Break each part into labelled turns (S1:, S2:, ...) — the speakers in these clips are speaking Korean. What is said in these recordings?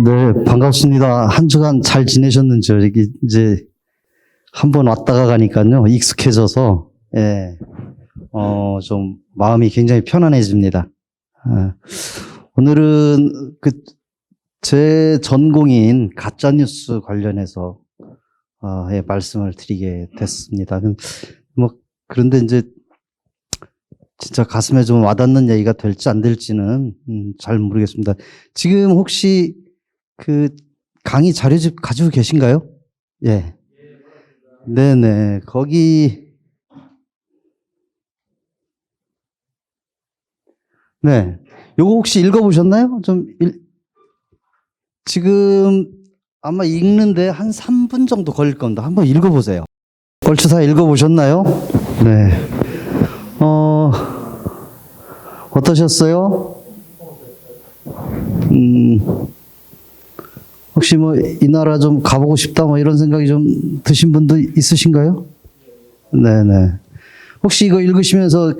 S1: 네, 반갑습니다. 한 주간 잘 지내셨는지요? 여기 이제 한 번 왔다가 가니까요, 익숙해져서, 예, 좀 마음이 굉장히 편안해집니다. 오늘은 제 전공인 가짜뉴스 관련해서, 예, 말씀을 드리게 됐습니다. 뭐, 그런데 이제 진짜 가슴에 좀 와닿는 얘기가 될지 안 될지는, 잘 모르겠습니다. 지금 혹시 강의 자료집 가지고 계신가요? 예. 네네. 거기, 네. 요거 혹시 읽어보셨나요? 지금 아마 읽는데 한 3분 정도 걸릴 겁니다. 한번 읽어보세요. 걸추사 읽어보셨나요? 네. 어떠셨어요? 혹시 뭐 이 나라 좀 가보고 싶다 뭐 이런 생각이 좀 드신 분도 있으신가요? 네네. 혹시 이거 읽으시면서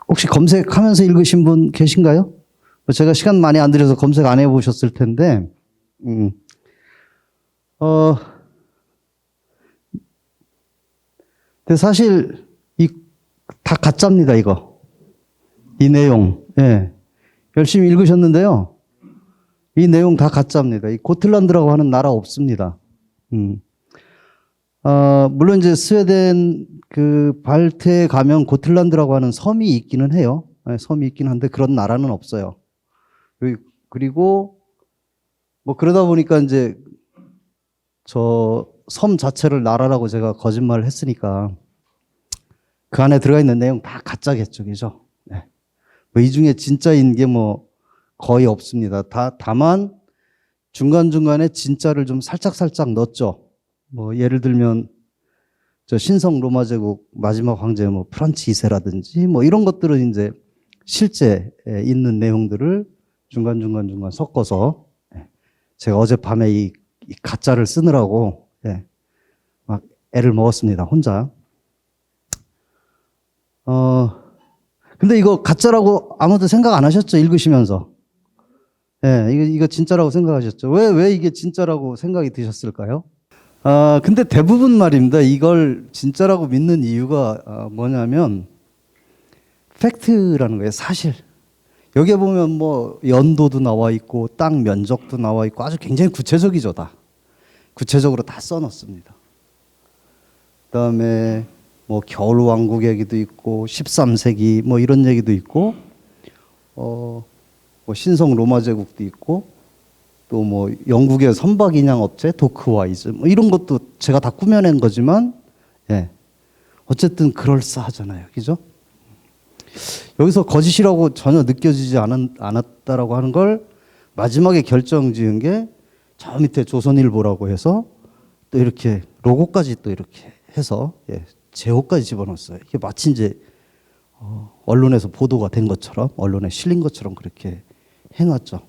S1: 혹시 검색하면서 읽으신 분 계신가요? 뭐 제가 시간 많이 안 들여서 검색 안 해보셨을 텐데, 근데 사실 다 가짜입니다, 이거. 이 내용. 예. 열심히 읽으셨는데요. 이 내용 다 가짜입니다. 이 고틀란드라고 하는 나라 없습니다. 물론 이제 스웨덴 발트에 가면 고틀란드라고 하는 섬이 있기는 해요. 네, 섬이 있긴 한데 그런 나라는 없어요. 그리고 뭐 그러다 보니까 이제 저 섬 자체를 나라라고 제가 거짓말을 했으니까 그 안에 들어가 있는 내용 다 가짜겠죠, 그죠? 네. 뭐 이 중에 진짜인 게 뭐 거의 없습니다. 다만 중간중간에 진짜를 좀 살짝살짝 넣었죠. 뭐 예를 들면 저 신성 로마 제국 마지막 황제 뭐 프란치 2세라든지 뭐 이런 것들은 이제 실제 있는 내용들을 중간 섞어서 제가 어젯밤에 이 가짜를 쓰느라고 막 애를 먹었습니다, 혼자. 근데 이거 가짜라고 아무도 생각 안 하셨죠? 읽으시면서. 이거 진짜라고 생각하셨죠? 왜 이게 진짜라고 생각이 드셨을까요? 근데 대부분 말입니다. 이걸 진짜라고 믿는 이유가 뭐냐면, 팩트라는 거예요, 사실. 여기에 보면 뭐, 연도도 나와 있고, 땅 면적도 나와 있고, 아주 굉장히 구체적이죠, 다. 구체적으로 다 써놨습니다. 그 다음에, 뭐, 겨울왕국 얘기도 있고, 13세기 뭐 이런 얘기도 있고, 뭐 신성 로마 제국도 있고, 또 뭐 영국의 선박 인양 업체 도크와이즈 뭐 이런 것도 제가 다 꾸며낸 거지만, 어쨌든 그럴싸하잖아요, 그죠? 여기서 거짓이라고 전혀 느껴지지 않았다라고 하는 걸 마지막에 결정지은 게 저 밑에 조선일보라고 해서 또 이렇게 로고까지 또 이렇게 해서 제호까지 집어넣었어요. 이게 마치 이제 언론에서 보도가 된 것처럼, 언론에 실린 것처럼 그렇게 해놨죠.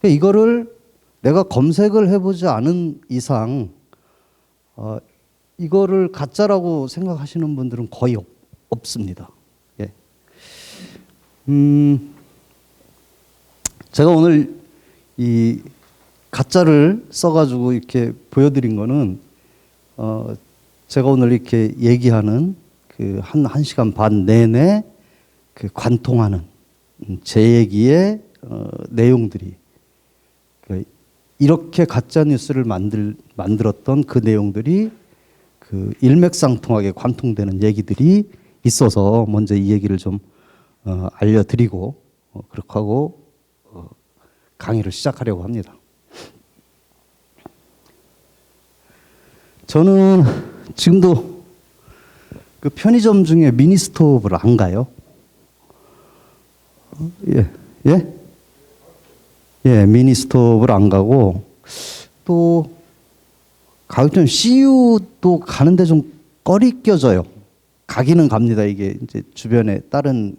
S1: 이거를 내가 검색을 해보지 않은 이상 이거를 가짜라고 생각하시는 분들은 거의 없습니다. 제가 오늘 이 가짜를 써가지고 이렇게 보여드린 거는 제가 오늘 이렇게 얘기하는 한 시간 반 내내 관통하는 제 얘기의 내용들이 이렇게 가짜 뉴스를 만들었던 그 내용들이 일맥상통하게 관통되는 얘기들이 있어서 먼저 이 얘기를 좀 알려드리고 그렇게 하고 강의를 시작하려고 합니다. 저는 지금도 편의점 중에 미니스톱을 안 가요. 미니스톱을 안 가고, 또 가급적 CU도 가는데 좀 꺼리 껴져요. 가기는 갑니다. 이게 이제 주변에 다른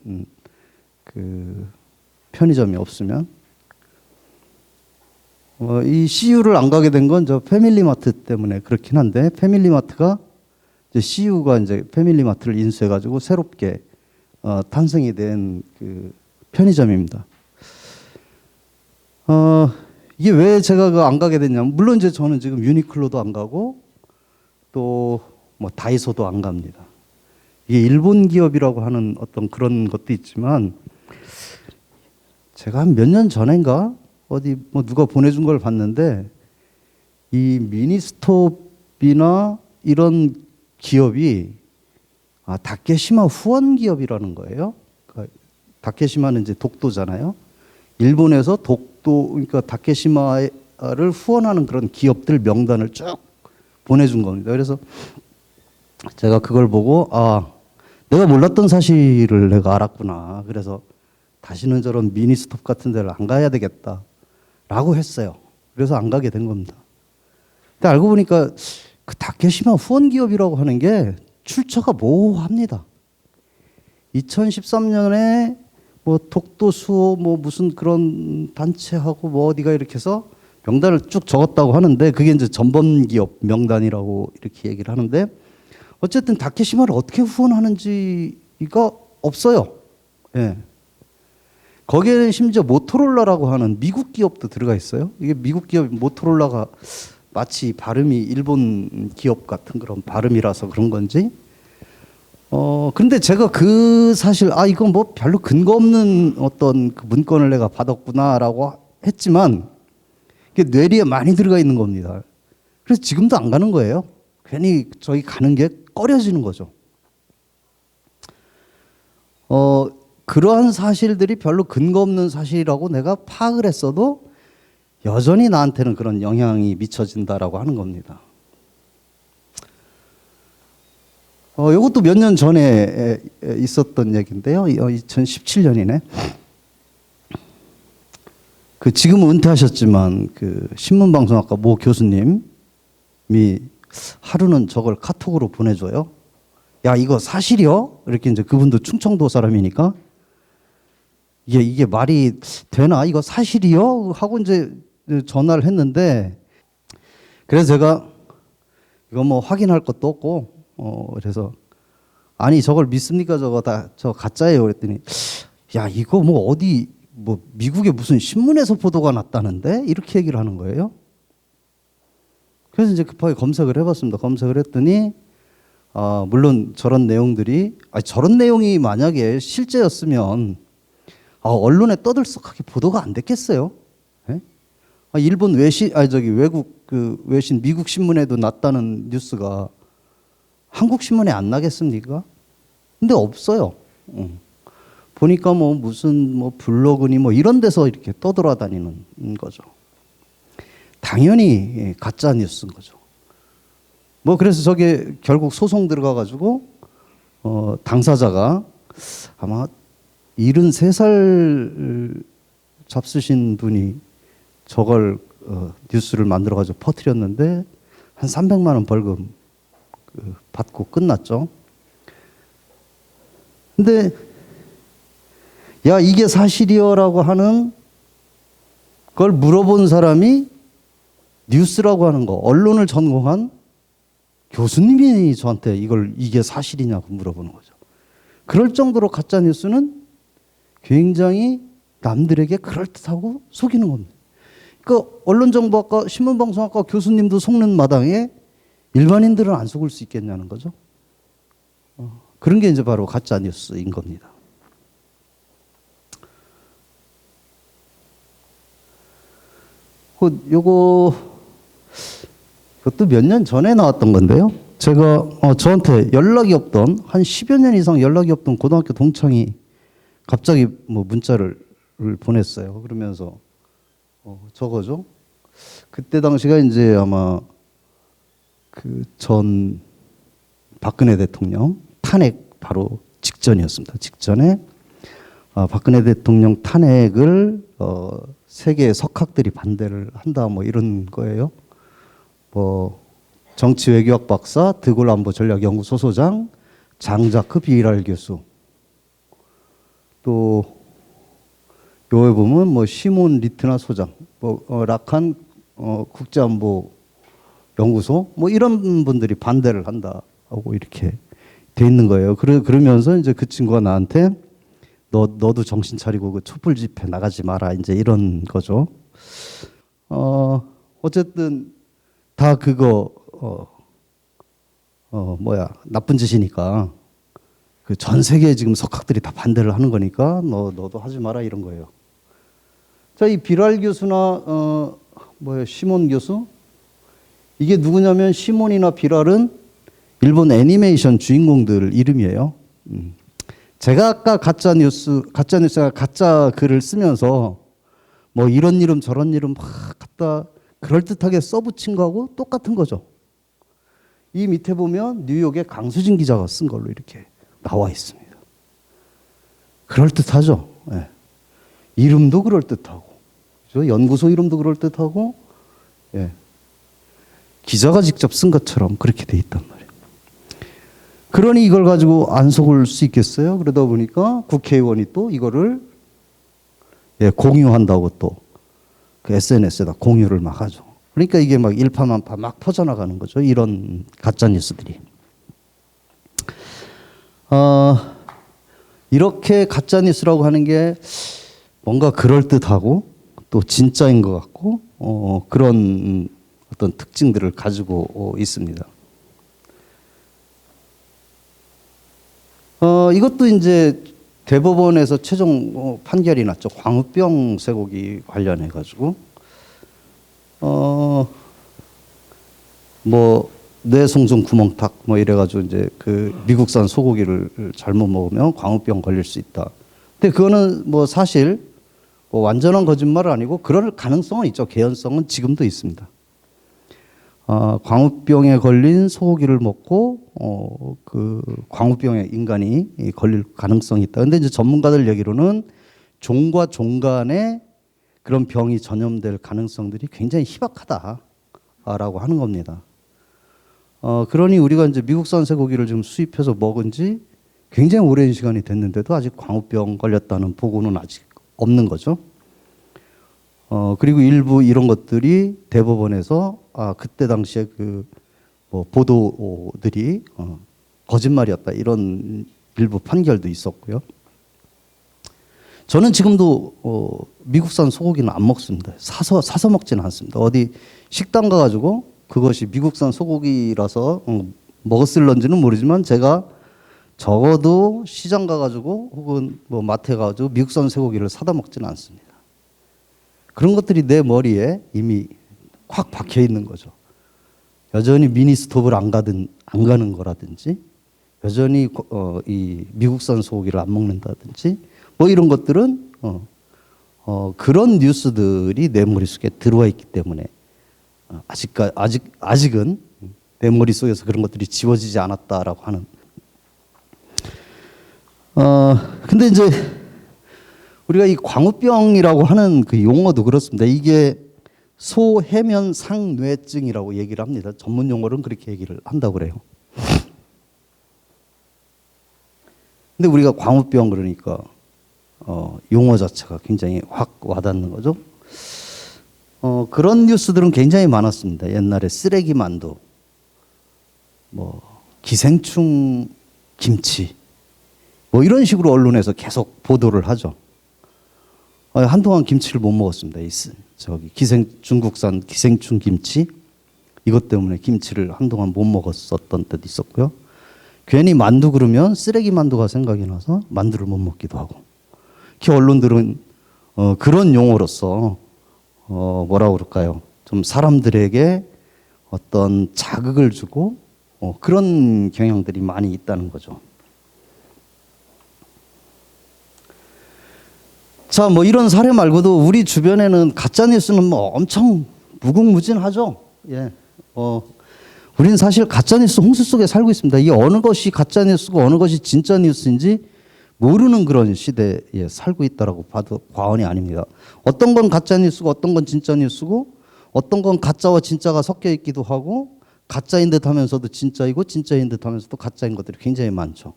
S1: 편의점이 없으면. 이 CU를 안 가게 된 건 저 패밀리마트 때문에 그렇긴 한데, 패밀리마트가 이제 CU가 이제 패밀리마트를 인수해가지고 새롭게 탄생이 된 편의점입니다. 이게 왜 제가 그 안 가게 됐냐면, 물론 이제 저는 지금 유니클로도 안 가고 또 뭐 다이소도 안 갑니다. 이게 일본 기업이라고 하는 어떤 그런 것도 있지만, 제가 한 몇 년 전인가 어디 뭐 누가 보내준 걸 봤는데, 이 미니스톱이나 이런 기업이 다케시마 후원 기업이라는 거예요. 그러니까 다케시마는 이제 독도잖아요. 일본에서 독도, 그러니까 다케시마를 후원하는 그런 기업들 명단을 쭉 보내준 겁니다. 그래서 제가 그걸 보고 내가 몰랐던 사실을 내가 알았구나. 그래서 다시는 저런 미니스톱 같은 데를 안 가야 되겠다라고 했어요. 그래서 안 가게 된 겁니다. 근데 알고 보니까 그 다케시마 후원 기업이라고 하는 게 출처가 모호합니다. 2013년에 뭐 독도 수호 뭐 무슨 그런 단체하고 뭐 어디가 이렇게 해서 명단을 쭉 적었다고 하는데, 그게 이제 전범 기업 명단이라고 이렇게 얘기를 하는데, 어쨌든 다케시마를 어떻게 후원하는지가 없어요. 예. 거기에는 심지어 모토로라라고 하는 미국 기업도 들어가 있어요. 이게 미국 기업 모토로라가 마치 발음이 일본 기업 같은 그런 발음이라서 그런 건지. 근데 제가 그 사실 이건 뭐 별로 근거 없는 어떤 그 문건을 내가 받았구나라고 했지만, 이게 뇌리에 많이 들어가 있는 겁니다. 그래서 지금도 안 가는 거예요. 괜히 저희 가는 게 꺼려지는 거죠. 그러한 사실들이 별로 근거 없는 사실이라고 내가 파악을 했어도 여전히 나한테는 그런 영향이 미쳐진다라고 하는 겁니다. 이것도 몇 년 전에 있었던 얘기인데요. 2017년이네. 그 지금은 은퇴하셨지만 그 신문방송학과 모 교수님이 하루는 저걸 카톡으로 보내줘요. 야, 이거 사실이요? 이렇게 이제 그분도 충청도 사람이니까 이게 말이 되나? 이거 사실이요? 하고 이제 전화를 했는데, 그래서 제가 이거 뭐 확인할 것도 없고, 그래서 아니 저걸 믿습니까? 저 가짜예요. 그랬더니 야, 이거 뭐 어디 뭐 미국의 무슨 신문에서 보도가 났다는데 이렇게 얘기를 하는 거예요. 그래서 이제 급하게 검색을 해봤습니다. 검색을 했더니 물론 저런 내용들이 저런 내용이 만약에 실제였으면 언론에 떠들썩하게 보도가 안 됐겠어요. 예? 일본 외신 외국 그 외신 미국 신문에도 났다는 뉴스가 한국 신문에 안 나겠습니까? 근데 없어요. 보니까 뭐 무슨 뭐 블로그니 뭐 이런 데서 이렇게 떠돌아다니는 거죠. 당연히 가짜 뉴스인 거죠. 뭐 그래서 저게 결국 소송 들어가가지고 당사자가 아마 73살 잡수신 분이 저걸 뉴스를 만들어가지고 퍼뜨렸는데 한 300만 원 벌금 받고 끝났죠. 근데 야, 이게 사실이요라고 하는 걸 물어본 사람이 뉴스라고 하는 거, 언론을 전공한 교수님이 저한테 이게 사실이냐고 물어보는 거죠. 그럴 정도로 가짜 뉴스는 굉장히 남들에게 그럴듯하고 속이는 겁니다. 그러니까 언론정보학과, 신문방송학과 교수님도 속는 마당에 일반인들은 안 속을 수 있겠냐는 거죠. 그런 게 이제 바로 가짜 뉴스인 겁니다. 이것도 몇 년 전에 나왔던 건데요. 제가 저한테 연락이 없던 한 10여 년 이상 연락이 없던 고등학교 동창이 갑자기 뭐 문자를 보냈어요. 그러면서 저거죠. 그때 당시가 이제 아마 그 전 박근혜 대통령 탄핵 바로 직전이었습니다. 직전에 박근혜 대통령 탄핵을 세계 석학들이 반대를 한다 뭐 이런 거예요. 뭐 정치 외교학 박사, 드골 안보 전략 연구소 소장, 장자크 비랄 교수, 또 요에 보면 뭐 시몬 리트나 소장, 뭐 락한 국제안보 연구소 뭐 이런 분들이 반대를 한다고 이렇게 돼 있는 거예요. 그러면서 이제 그 친구가 나한테 너도 정신 차리고 그 촛불 집회 나가지 마라 이제 이런 거죠. 어쨌든 다 그거 나쁜 짓이니까 그 전 세계에 지금 석학들이 다 반대를 하는 거니까 너도 하지 마라 이런 거예요. 자, 이 비랄 교수나 시몬 교수, 이게 누구냐면 시몬이나 비랄은 일본 애니메이션 주인공들 이름이에요. 제가 아까 가짜뉴스가 가짜 글을 쓰면서 뭐 이런 이름 저런 이름 막 갖다 그럴듯하게 써붙인 거하고 똑같은 거죠. 이 밑에 보면 뉴욕의 강수진 기자가 쓴 걸로 이렇게 나와 있습니다. 그럴듯하죠. 네. 이름도 그럴듯하고, 그죠? 연구소 이름도 그럴듯하고, 예. 기자가 직접 쓴 것처럼 그렇게 돼 있단 말이에요. 그러니 이걸 가지고 안 속을 수 있겠어요? 그러다 보니까 국회의원이 또 이거를 공유한다고 또 그 SNS에다 공유를 막 하죠. 그러니까 이게 막 일파만파 막 퍼져나가는 거죠. 이런 가짜 뉴스들이. 이렇게 가짜 뉴스라고 하는 게 뭔가 그럴듯하고 또 진짜인 것 같고 그런 어떤 특징들을 가지고 있습니다. 이것도 이제 대법원에서 최종 판결이 났죠. 광우병 쇠고기 관련해 가지고 뇌송중 구멍탁 이래 가지고 이제 그 미국산 소고기를 잘못 먹으면 광우병 걸릴 수 있다. 근데 그거는 사실 완전한 거짓말은 아니고 그럴 가능성은 있죠. 개연성은 지금도 있습니다. 광우병에 걸린 소고기를 먹고 그 광우병에 인간이 걸릴 가능성이 있다. 근데 이제 전문가들 얘기로는 종과 종 간에 그런 병이 전염될 가능성들이 굉장히 희박하다라고 하는 겁니다. 그러니 우리가 이제 미국산 쇠고기를 지금 수입해서 먹은 지 굉장히 오랜 시간이 됐는데도 아직 광우병 걸렸다는 보고는 아직 없는 거죠. 그리고 일부 이런 것들이 대법원에서 그때 당시에 그 보도들이 거짓말이었다 이런 일부 판결도 있었고요. 저는 지금도 미국산 소고기는 안 먹습니다. 사서 먹지는 않습니다. 어디 식당 가가지고 그것이 미국산 소고기라서 먹었을런지는 모르지만 제가 적어도 시장 가가지고 혹은 마트에 가가지고 미국산 쇠고기를 사다 먹지는 않습니다. 그런 것들이 내 머리에 이미 확 박혀 있는 거죠. 여전히 미니스톱을 안 가는 거라든지, 여전히 이 미국산 소고기를 안 먹는다든지, 이런 것들은 그런 뉴스들이 내 머릿속에 들어와 있기 때문에 아직은 내 머릿속에서 그런 것들이 지워지지 않았다라고 하는. 근데 이제 우리가 이 광우병이라고 하는 그 용어도 그렇습니다. 이게 소해면상뇌증이라고 얘기를 합니다. 전문 용어로는 그렇게 얘기를 한다고 그래요. 근데 우리가 광우병 그러니까 용어 자체가 굉장히 확 와닿는 거죠. 그런 뉴스들은 굉장히 많았습니다. 옛날에 쓰레기 만두, 기생충 김치, 이런 식으로 언론에서 계속 보도를 하죠. 한동안 김치를 못 먹었습니다. 중국산 기생충 김치, 이것 때문에 김치를 한동안 못 먹었었던 때도 있었고요. 괜히 만두 그러면 쓰레기 만두가 생각이 나서 만두를 못 먹기도 하고. 특히 언론들은 그런 용어로서 뭐라고 그럴까요? 좀 사람들에게 어떤 자극을 주고 그런 경향들이 많이 있다는 거죠. 자, 이런 사례 말고도 우리 주변에는 가짜 뉴스는 엄청 무궁무진하죠. 예. 우리는 사실 가짜 뉴스 홍수 속에 살고 있습니다. 이 어느 것이 가짜 뉴스고 어느 것이 진짜 뉴스인지 모르는 그런 시대에 살고 있다라고 봐도 과언이 아닙니다. 어떤 건 가짜 뉴스고 어떤 건 진짜 뉴스고 어떤 건 가짜와 진짜가 섞여 있기도 하고 가짜인 듯 하면서도 진짜이고 진짜인 듯 하면서도 가짜인 것들이 굉장히 많죠.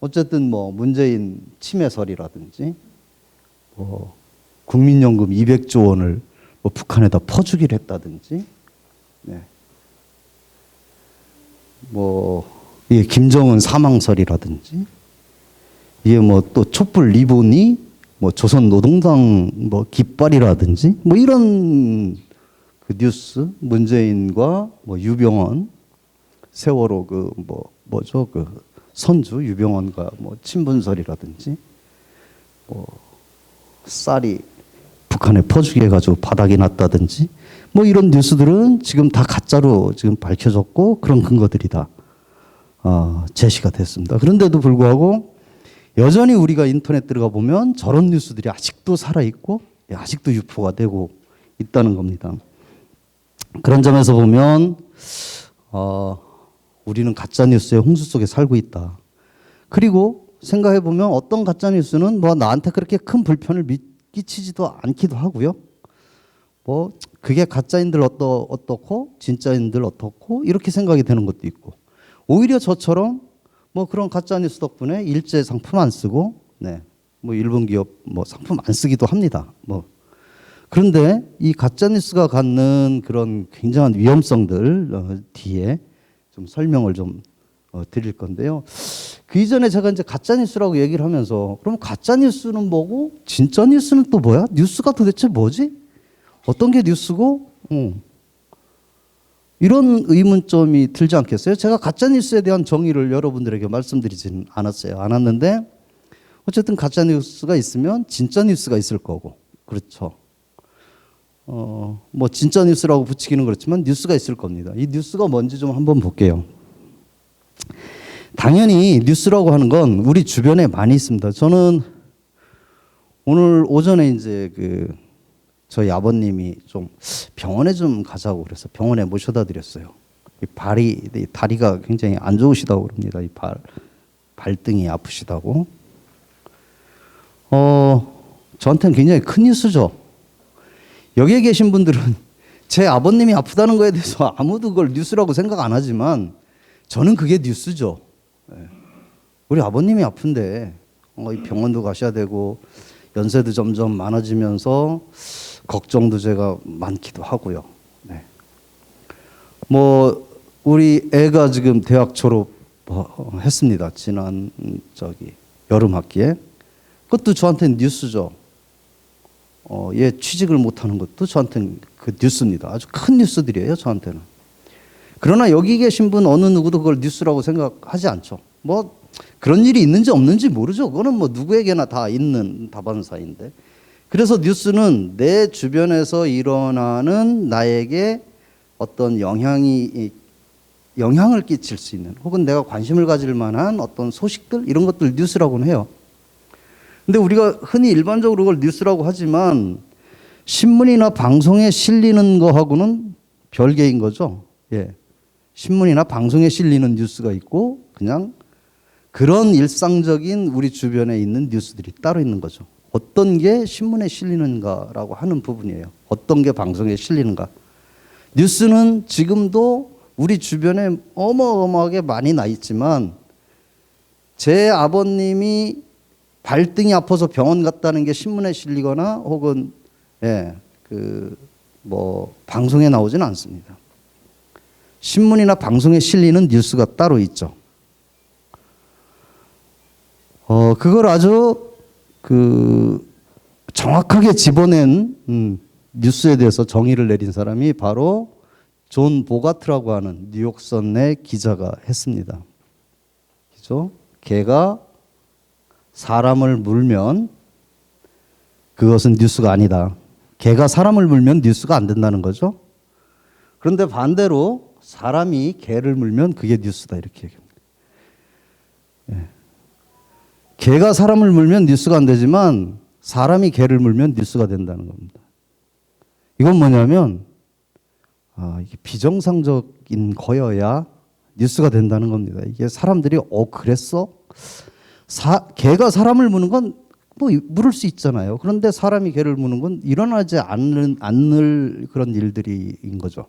S1: 어쨌든 문재인 침해설이라든지 국민연금 200조 원을 북한에다 퍼주기를 했다든지, 네. 김정은 사망설이라든지, 이게 또 촛불 리본이 뭐 조선 노동당 뭐 깃발이라든지 뭐 이런 그 뉴스, 문재인과 뭐 유병헌, 세월호 그 뭐죠 그 선주 유병헌과 뭐 친분설이라든지 뭐 쌀이 북한에 퍼주게 해가지고 바닥이 났다든지 뭐 이런 뉴스들은 지금 다 가짜로 지금 밝혀졌고 그런 근거들이 다 제시가 됐습니다. 그런데도 불구하고 여전히 우리가 인터넷 들어가 보면 저런 뉴스들이 아직도 살아있고 아직도 유포가 되고 있다는 겁니다. 그런 점에서 보면 우리는 가짜뉴스의 홍수 속에 살고 있다. 그리고 생각해 보면 어떤 가짜뉴스는 뭐 나한테 그렇게 큰 불편을 끼치지도 않기도 하고요. 뭐 그게 가짜인들 어떻고 진짜인들 어떻고 이렇게 생각이 되는 것도 있고 오히려 저처럼 뭐 그런 가짜뉴스 덕분에 일제 상품 안 쓰고 뭐 일본 기업 뭐 상품 안 쓰기도 합니다. 뭐 그런데 이 가짜뉴스가 갖는 그런 굉장한 위험성들 뒤에 좀 설명을 좀 드릴 건데요. 그 이전에 제가 이제 가짜뉴스라고 얘기를 하면서 그럼 가짜뉴스는 뭐고 진짜 뉴스는 또 뭐야? 뉴스가 도대체 뭐지? 어떤 게 뉴스고? 이런 의문점이 들지 않겠어요? 제가 가짜뉴스에 대한 정의를 여러분들에게 말씀드리지는 않았는데 어쨌든 가짜뉴스가 있으면 진짜 뉴스가 있을 거고 그렇죠. 뭐 진짜 뉴스라고 붙이기는 그렇지만 뉴스가 있을 겁니다. 이 뉴스가 뭔지 좀 한번 볼게요. 당연히 뉴스라고 하는 건 우리 주변에 많이 있습니다. 저는 오늘 오전에 이제 저희 아버님이 좀 병원에 좀 가자고 그래서 병원에 모셔다 드렸어요. 이 다리가 굉장히 안 좋으시다고 그럽니다. 이 발등이 아프시다고. 저한테는 굉장히 큰 뉴스죠. 여기에 계신 분들은 제 아버님이 아프다는 거에 대해서 아무도 그걸 뉴스라고 생각 안 하지만 저는 그게 뉴스죠. 우리 아버님이 아픈데 병원도 가셔야 되고 연세도 점점 많아지면서 걱정도 제가 많기도 하고요. 뭐 우리 애가 지금 대학 졸업했습니다. 지난 여름 학기에. 그것도 저한테는 뉴스죠. 얘 취직을 못하는 것도 저한테는 그 뉴스입니다. 아주 큰 뉴스들이에요, 저한테는. 그러나 여기 계신 분 어느 누구도 그걸 뉴스라고 생각하지 않죠. 뭐 그런 일이 있는지 없는지 모르죠. 그거는 뭐 누구에게나 다 있는 다반사인데. 그래서 뉴스는 내 주변에서 일어나는 나에게 어떤 영향을 끼칠 수 있는 혹은 내가 관심을 가질 만한 어떤 소식들 이런 것들 뉴스라고는 해요. 근데 우리가 흔히 일반적으로 그걸 뉴스라고 하지만 신문이나 방송에 실리는 거하고는 별개인 거죠. 신문이나 방송에 실리는 뉴스가 있고 그냥 그런 일상적인 우리 주변에 있는 뉴스들이 따로 있는 거죠. 어떤 게 신문에 실리는가라고 하는 부분이에요. 어떤 게 방송에 실리는가. 뉴스는 지금도 우리 주변에 어마어마하게 많이 나 있지만 제 아버님이 발등이 아파서 병원 갔다는 게 신문에 실리거나 혹은 방송에 나오지는 않습니다. 신문이나 방송에 실리는 뉴스가 따로 있죠. 그걸 아주 정확하게 집어낸 뉴스에 대해서 정의를 내린 사람이 바로 존 보가트라고 하는 뉴욕선의 기자가 했습니다. 그죠? 개가 사람을 물면 그것은 뉴스가 아니다. 개가 사람을 물면 뉴스가 안 된다는 거죠. 그런데 반대로 사람이 개를 물면 그게 뉴스다 이렇게 얘기합니다. 개가 사람을 물면 뉴스가 안 되지만 사람이 개를 물면 뉴스가 된다는 겁니다. 이건 뭐냐면 이게 비정상적인 거여야 뉴스가 된다는 겁니다. 이게 사람들이 그랬어? 개가 사람을 무는 건 뭐 물을 수 있잖아요. 그런데 사람이 개를 무는 건 일어나지 않을 그런 일들인 거죠.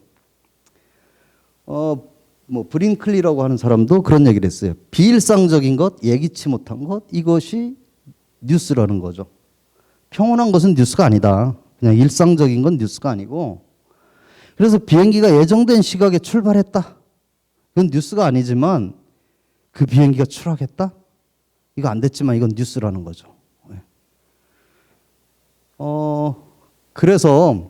S1: 브링클리라고 하는 사람도 그런 얘기를 했어요. 비일상적인 것, 예기치 못한 것, 이것이 뉴스라는 거죠. 평온한 것은 뉴스가 아니다. 그냥 일상적인 건 뉴스가 아니고. 그래서 비행기가 예정된 시각에 출발했다. 그건 뉴스가 아니지만 그 비행기가 추락했다? 이거 안 됐지만 이건 뉴스라는 거죠. 그래서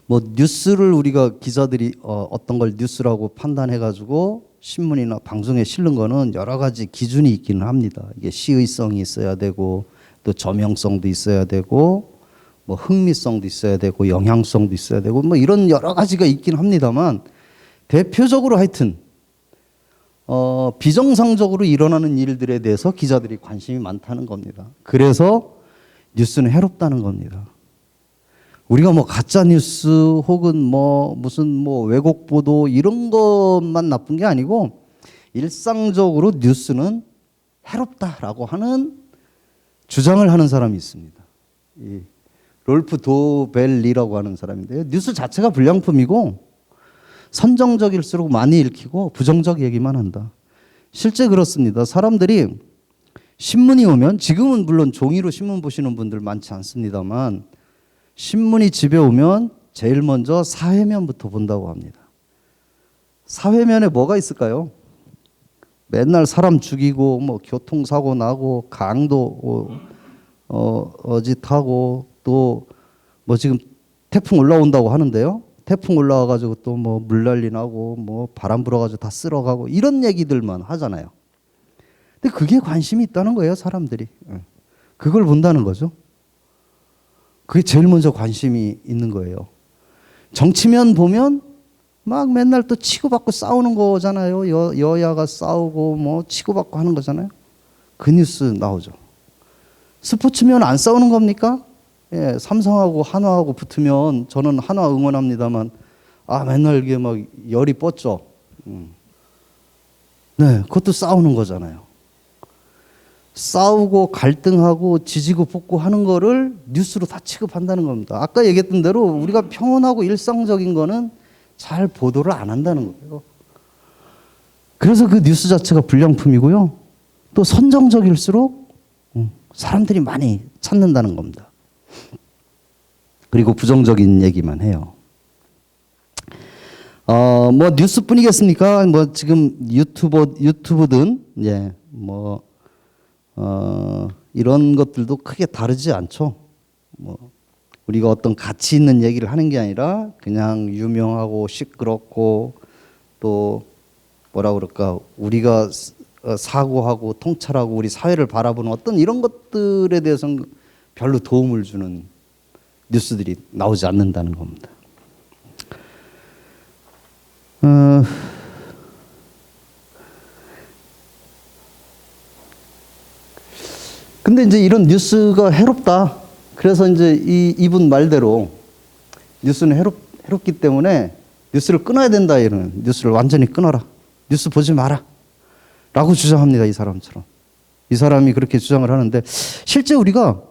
S1: 뭐 뉴스를 우리가 기자들이 어떤 걸 뉴스라고 판단해가지고 신문이나 방송에 실는 거는 여러 가지 기준이 있기는 합니다. 이게 시의성이 있어야 되고 또 저명성도 있어야 되고 뭐 흥미성도 있어야 되고 영향성도 있어야 되고 뭐 이런 여러 가지가 있긴 합니다만 대표적으로 하여튼 비정상적으로 일어나는 일들에 대해서 기자들이 관심이 많다는 겁니다. 그래서 뉴스는 해롭다는 겁니다. 우리가 뭐 가짜 뉴스 혹은 뭐 무슨 뭐 왜곡 보도 이런 것만 나쁜 게 아니고 일상적으로 뉴스는 해롭다라고 하는 주장을 하는 사람이 있습니다. 이 롤프 도벨리라고 하는 사람인데요. 뉴스 자체가 불량품이고 선정적일수록 많이 읽히고 부정적 얘기만 한다. 실제 그렇습니다. 사람들이 신문이 오면 지금은 물론 종이로 신문 보시는 분들 많지 않습니다만 신문이 집에 오면 제일 먼저 사회면부터 본다고 합니다. 사회면에 뭐가 있을까요? 맨날 사람 죽이고 뭐 교통사고 나고 강도 어짓하고 또 뭐 지금 태풍 올라온다고 하는데요. 태풍 올라와가지고 또 뭐 물난리 나고 뭐 바람 불어가지고 다 쓸어가고 이런 얘기들만 하잖아요. 근데 그게 관심이 있다는 거예요, 사람들이. 그걸 본다는 거죠. 그게 제일 먼저 관심이 있는 거예요. 정치면 보면 막 맨날 또 치고받고 싸우는 거잖아요. 여야가 싸우고 뭐 치고받고 하는 거잖아요. 그 뉴스 나오죠. 스포츠면 안 싸우는 겁니까? 예, 삼성하고 한화하고 붙으면 저는 한화 응원합니다만 맨날 이게 막 열이 뻗죠. 네, 그것도 싸우는 거잖아요. 싸우고 갈등하고 지지고 볶고 하는 거를 뉴스로 다 취급한다는 겁니다. 아까 얘기했던 대로 우리가 평온하고 일상적인 거는 잘 보도를 안 한다는 거예요. 그래서 그 뉴스 자체가 불량품이고요. 또 선정적일수록 사람들이 많이 찾는다는 겁니다. 그리고 부정적인 얘기만 해요. 뭐 뉴스뿐이겠습니까? 뭐 지금 유튜브든 예, 뭐 이런 것들도 크게 다르지 않죠. 뭐 우리가 어떤 가치 있는 얘기를 하는 게 아니라 그냥 유명하고 시끄럽고 또 뭐라 그럴까 우리가 사고하고 통찰하고 우리 사회를 바라보는 어떤 이런 것들에 대해서는 별로 도움을 주는 뉴스들이 나오지 않는다는 겁니다. 근데 이제 이런 뉴스가 해롭다. 그래서 이제 이분 말대로 뉴스는 해롭기 때문에 뉴스를 끊어야 된다. 이런 뉴스를 완전히 끊어라. 뉴스 보지 마라. 라고 주장합니다. 이 사람처럼. 이 사람이 그렇게 주장을 하는데 실제 우리가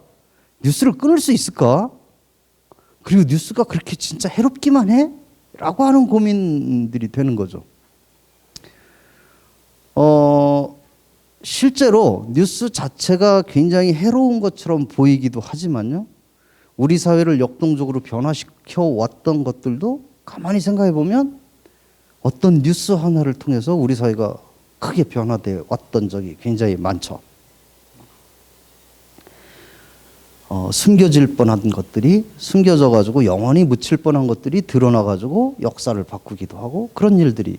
S1: 뉴스를 끊을 수 있을까? 그리고 뉴스가 그렇게 진짜 해롭기만 해? 라고 하는 고민들이 되는 거죠. 실제로 뉴스 자체가 굉장히 해로운 것처럼 보이기도 하지만요. 우리 사회를 역동적으로 변화시켜 왔던 것들도 가만히 생각해 보면 어떤 뉴스 하나를 통해서 우리 사회가 크게 변화되어 왔던 적이 굉장히 많죠. 숨겨질 뻔한 것들이 숨겨져 가지고 영원히 묻힐 뻔한 것들이 드러나 가지고 역사를 바꾸기도 하고 그런 일들이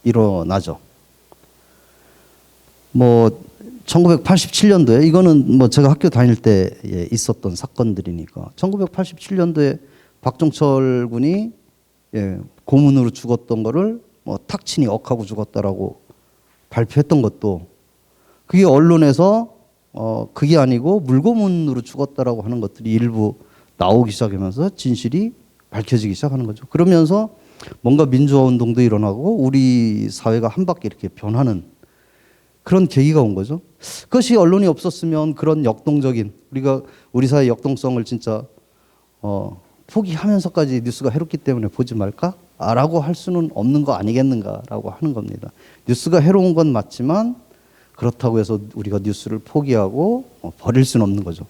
S1: 일어나죠. 뭐 1987년도에 이거는 뭐 제가 학교 다닐 때 있었던 사건들이니까 1987년도에 박종철 군이 고문으로 죽었던 거를 뭐 탁친이 억하고 죽었다라고 발표했던 것도 그게 언론에서 그게 아니고 물고문으로 죽었다라고 하는 것들이 일부 나오기 시작하면서 진실이 밝혀지기 시작하는 거죠. 그러면서 뭔가 민주화 운동도 일어나고 우리 사회가 한 바퀴 이렇게 변하는 그런 계기가 온 거죠. 그것이 언론이 없었으면 그런 역동적인 우리 사회 역동성을 진짜 포기하면서까지 뉴스가 해롭기 때문에 보지 말까? 라고 할 수는 없는 거 아니겠는가라고 하는 겁니다. 뉴스가 해로운 건 맞지만 그렇다고 해서 우리가 뉴스를 포기하고 버릴 수는 없는 거죠.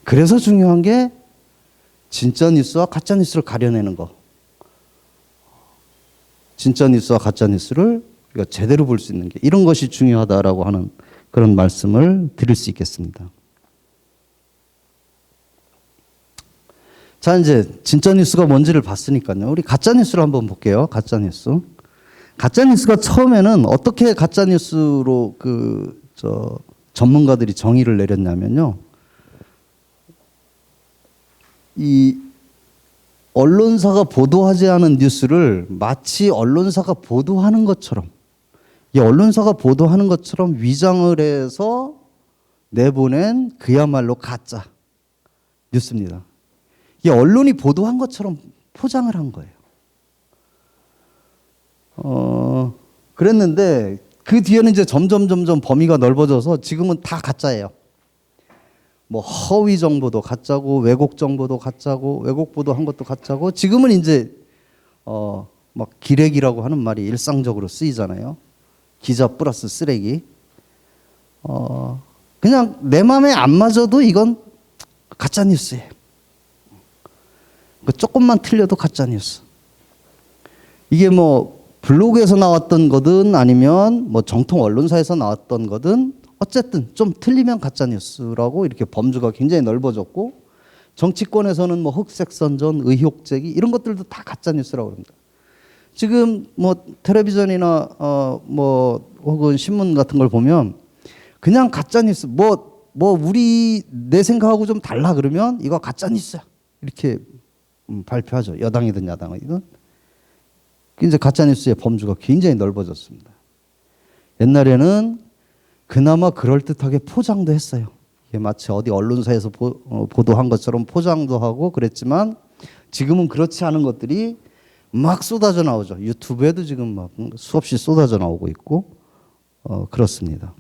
S1: 그래서 중요한 게 진짜 뉴스와 가짜 뉴스를 가려내는 거. 진짜 뉴스와 가짜 뉴스를 우리가 제대로 볼 수 있는 게 이런 것이 중요하다라고 하는 그런 말씀을 드릴 수 있겠습니다. 자, 이제 진짜 뉴스가 뭔지를 봤으니까요. 우리 가짜 뉴스를 한번 볼게요. 가짜 뉴스. 가짜 뉴스가 처음에는 어떻게 가짜 뉴스로 전문가들이 정의를 내렸냐면요. 이 언론사가 보도하지 않은 뉴스를 마치 언론사가 보도하는 것처럼, 이 언론사가 보도하는 것처럼 위장을 해서 내보낸 그야말로 가짜 뉴스입니다. 이 언론이 보도한 것처럼 포장을 한 거예요. 그랬는데 그 뒤에는 이제 점점 범위가 넓어져서 지금은 다 가짜예요. 뭐 허위 정보도 가짜고 왜곡 정보도 가짜고 왜곡 보도한 것도 가짜고 지금은 이제 막 기레기라고 하는 말이 일상적으로 쓰이잖아요. 기자 플러스 쓰레기. 그냥 내 마음에 안 맞아도 이건 가짜 뉴스예요. 조금만 틀려도 가짜 뉴스. 이게 뭐 블로그에서 나왔던 거든 아니면 뭐 정통 언론사에서 나왔던 거든 어쨌든 좀 틀리면 가짜 뉴스라고 이렇게 범주가 굉장히 넓어졌고 정치권에서는 뭐 흑색선전, 의혹제기 이런 것들도 다 가짜 뉴스라고 합니다. 지금 뭐 텔레비전이나 뭐 혹은 신문 같은 걸 보면 그냥 가짜 뉴스 뭐 우리 내 생각하고 좀 달라 그러면 이거 가짜 뉴스야 이렇게 발표하죠. 여당이든 야당이든. 이제 가짜 뉴스의 범주가 굉장히 넓어졌습니다. 옛날에는 그나마 그럴듯하게 포장도 했어요. 이게 마치 어디 언론사에서 보도한 것처럼 포장도 하고 그랬지만 지금은 그렇지 않은 것들이 막 쏟아져 나오죠. 유튜브에도 지금 막 수없이 쏟아져 나오고 있고 그렇습니다.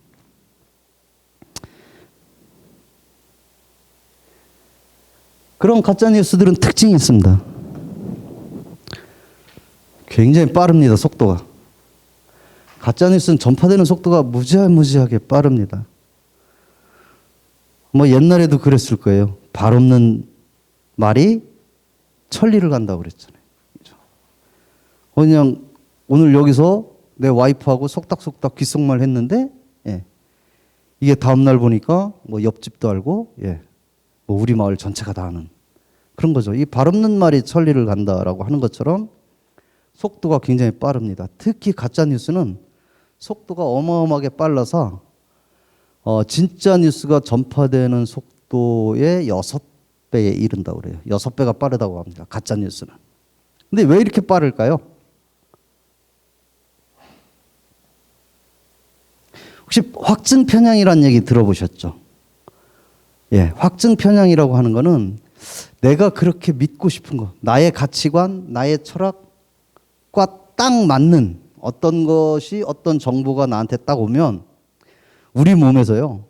S1: 그런 가짜 뉴스들은 특징이 있습니다. 굉장히 빠릅니다. 속도가. 가짜뉴스는 전파되는 속도가 무지하게 빠릅니다. 뭐 옛날에도 그랬을 거예요. 발 없는 말이 천리를 간다고 그랬잖아요. 그냥 오늘 여기서 내 와이프하고 속닥속닥 귓속말 했는데 이게 다음날 보니까 뭐 옆집도 알고 뭐 우리 마을 전체가 다 아는 그런 거죠. 이 발 없는 말이 천리를 간다라고 하는 것처럼 속도가 굉장히 빠릅니다. 특히 가짜 뉴스는 속도가 어마어마하게 빨라서 진짜 뉴스가 전파되는 속도의 6배에 이른다고 그래요. 6배가 빠르다고 합니다. 가짜 뉴스는. 근데 왜 이렇게 빠를까요? 혹시 확증 편향이라는 얘기 들어보셨죠? 확증 편향이라고 하는 거는 내가 그렇게 믿고 싶은 거, 나의 가치관, 나의 철학과 딱 맞는 어떤 것이 어떤 정보가 나한테 딱 오면 우리 몸에서요,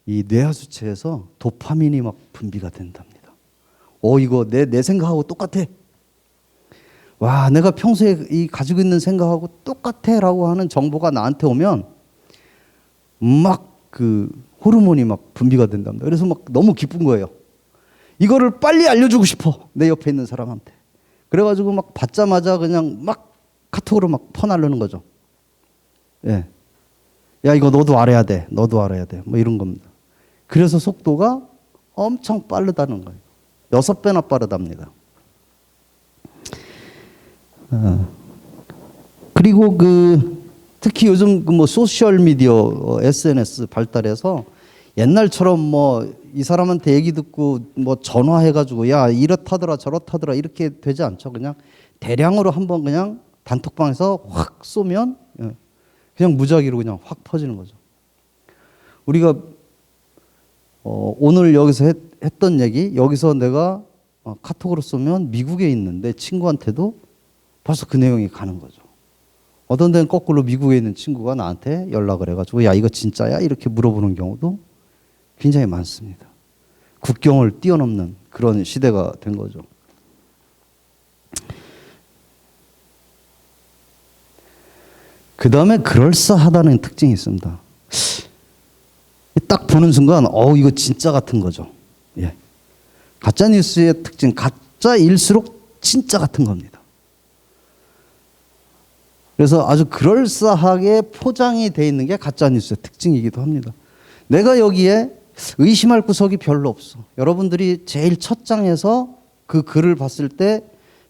S1: 이 뇌하수체에서 도파민이 막 분비가 된답니다. 이거 내 생각하고 똑같아. 와, 내가 평소에 가지고 있는 생각하고 똑같아 라고 하는 정보가 나한테 오면 막 그 호르몬이 막 분비가 된답니다. 그래서 막 너무 기쁜 거예요. 이거를 빨리 알려주고 싶어. 내 옆에 있는 사람한테. 그래가지고 막 받자마자 그냥 막 카톡으로 막 퍼나르는 거죠. 야, 이거 너도 알아야 돼. 너도 알아야 돼. 뭐 이런 겁니다. 그래서 속도가 엄청 빠르다는 거예요. 6배나 빠르답니다. 그리고 특히 요즘 뭐 소셜 미디어, SNS 발달해서 옛날처럼 뭐 이 사람한테 얘기 듣고 뭐 전화해가지고 야, 이렇다더라 저렇다더라 이렇게 되지 않죠. 그냥 대량으로 한번 그냥 단톡방에서 확 쏘면 그냥 무작위로 그냥 확 퍼지는 거죠. 우리가 오늘 여기서 했던 얘기, 여기서 내가 카톡으로 쏘면 미국에 있는 내 친구한테도 벌써 그 내용이 가는 거죠. 어떤 데는 거꾸로 미국에 있는 친구가 나한테 연락을 해가지고 야, 이거 진짜야? 이렇게 물어보는 경우도 굉장히 많습니다. 국경을 뛰어넘는 그런 시대가 된 거죠. 그 다음에 그럴싸하다는 특징이 있습니다. 딱 보는 순간 이거 진짜 같은 거죠. 가짜뉴스의 특징, 가짜일수록 진짜 같은 겁니다. 그래서 아주 그럴싸하게 포장이 되어 있는 게 가짜뉴스의 특징이기도 합니다. 내가 여기에 의심할 구석이 별로 없어. 여러분들이 제일 첫 장에서 그 글을 봤을 때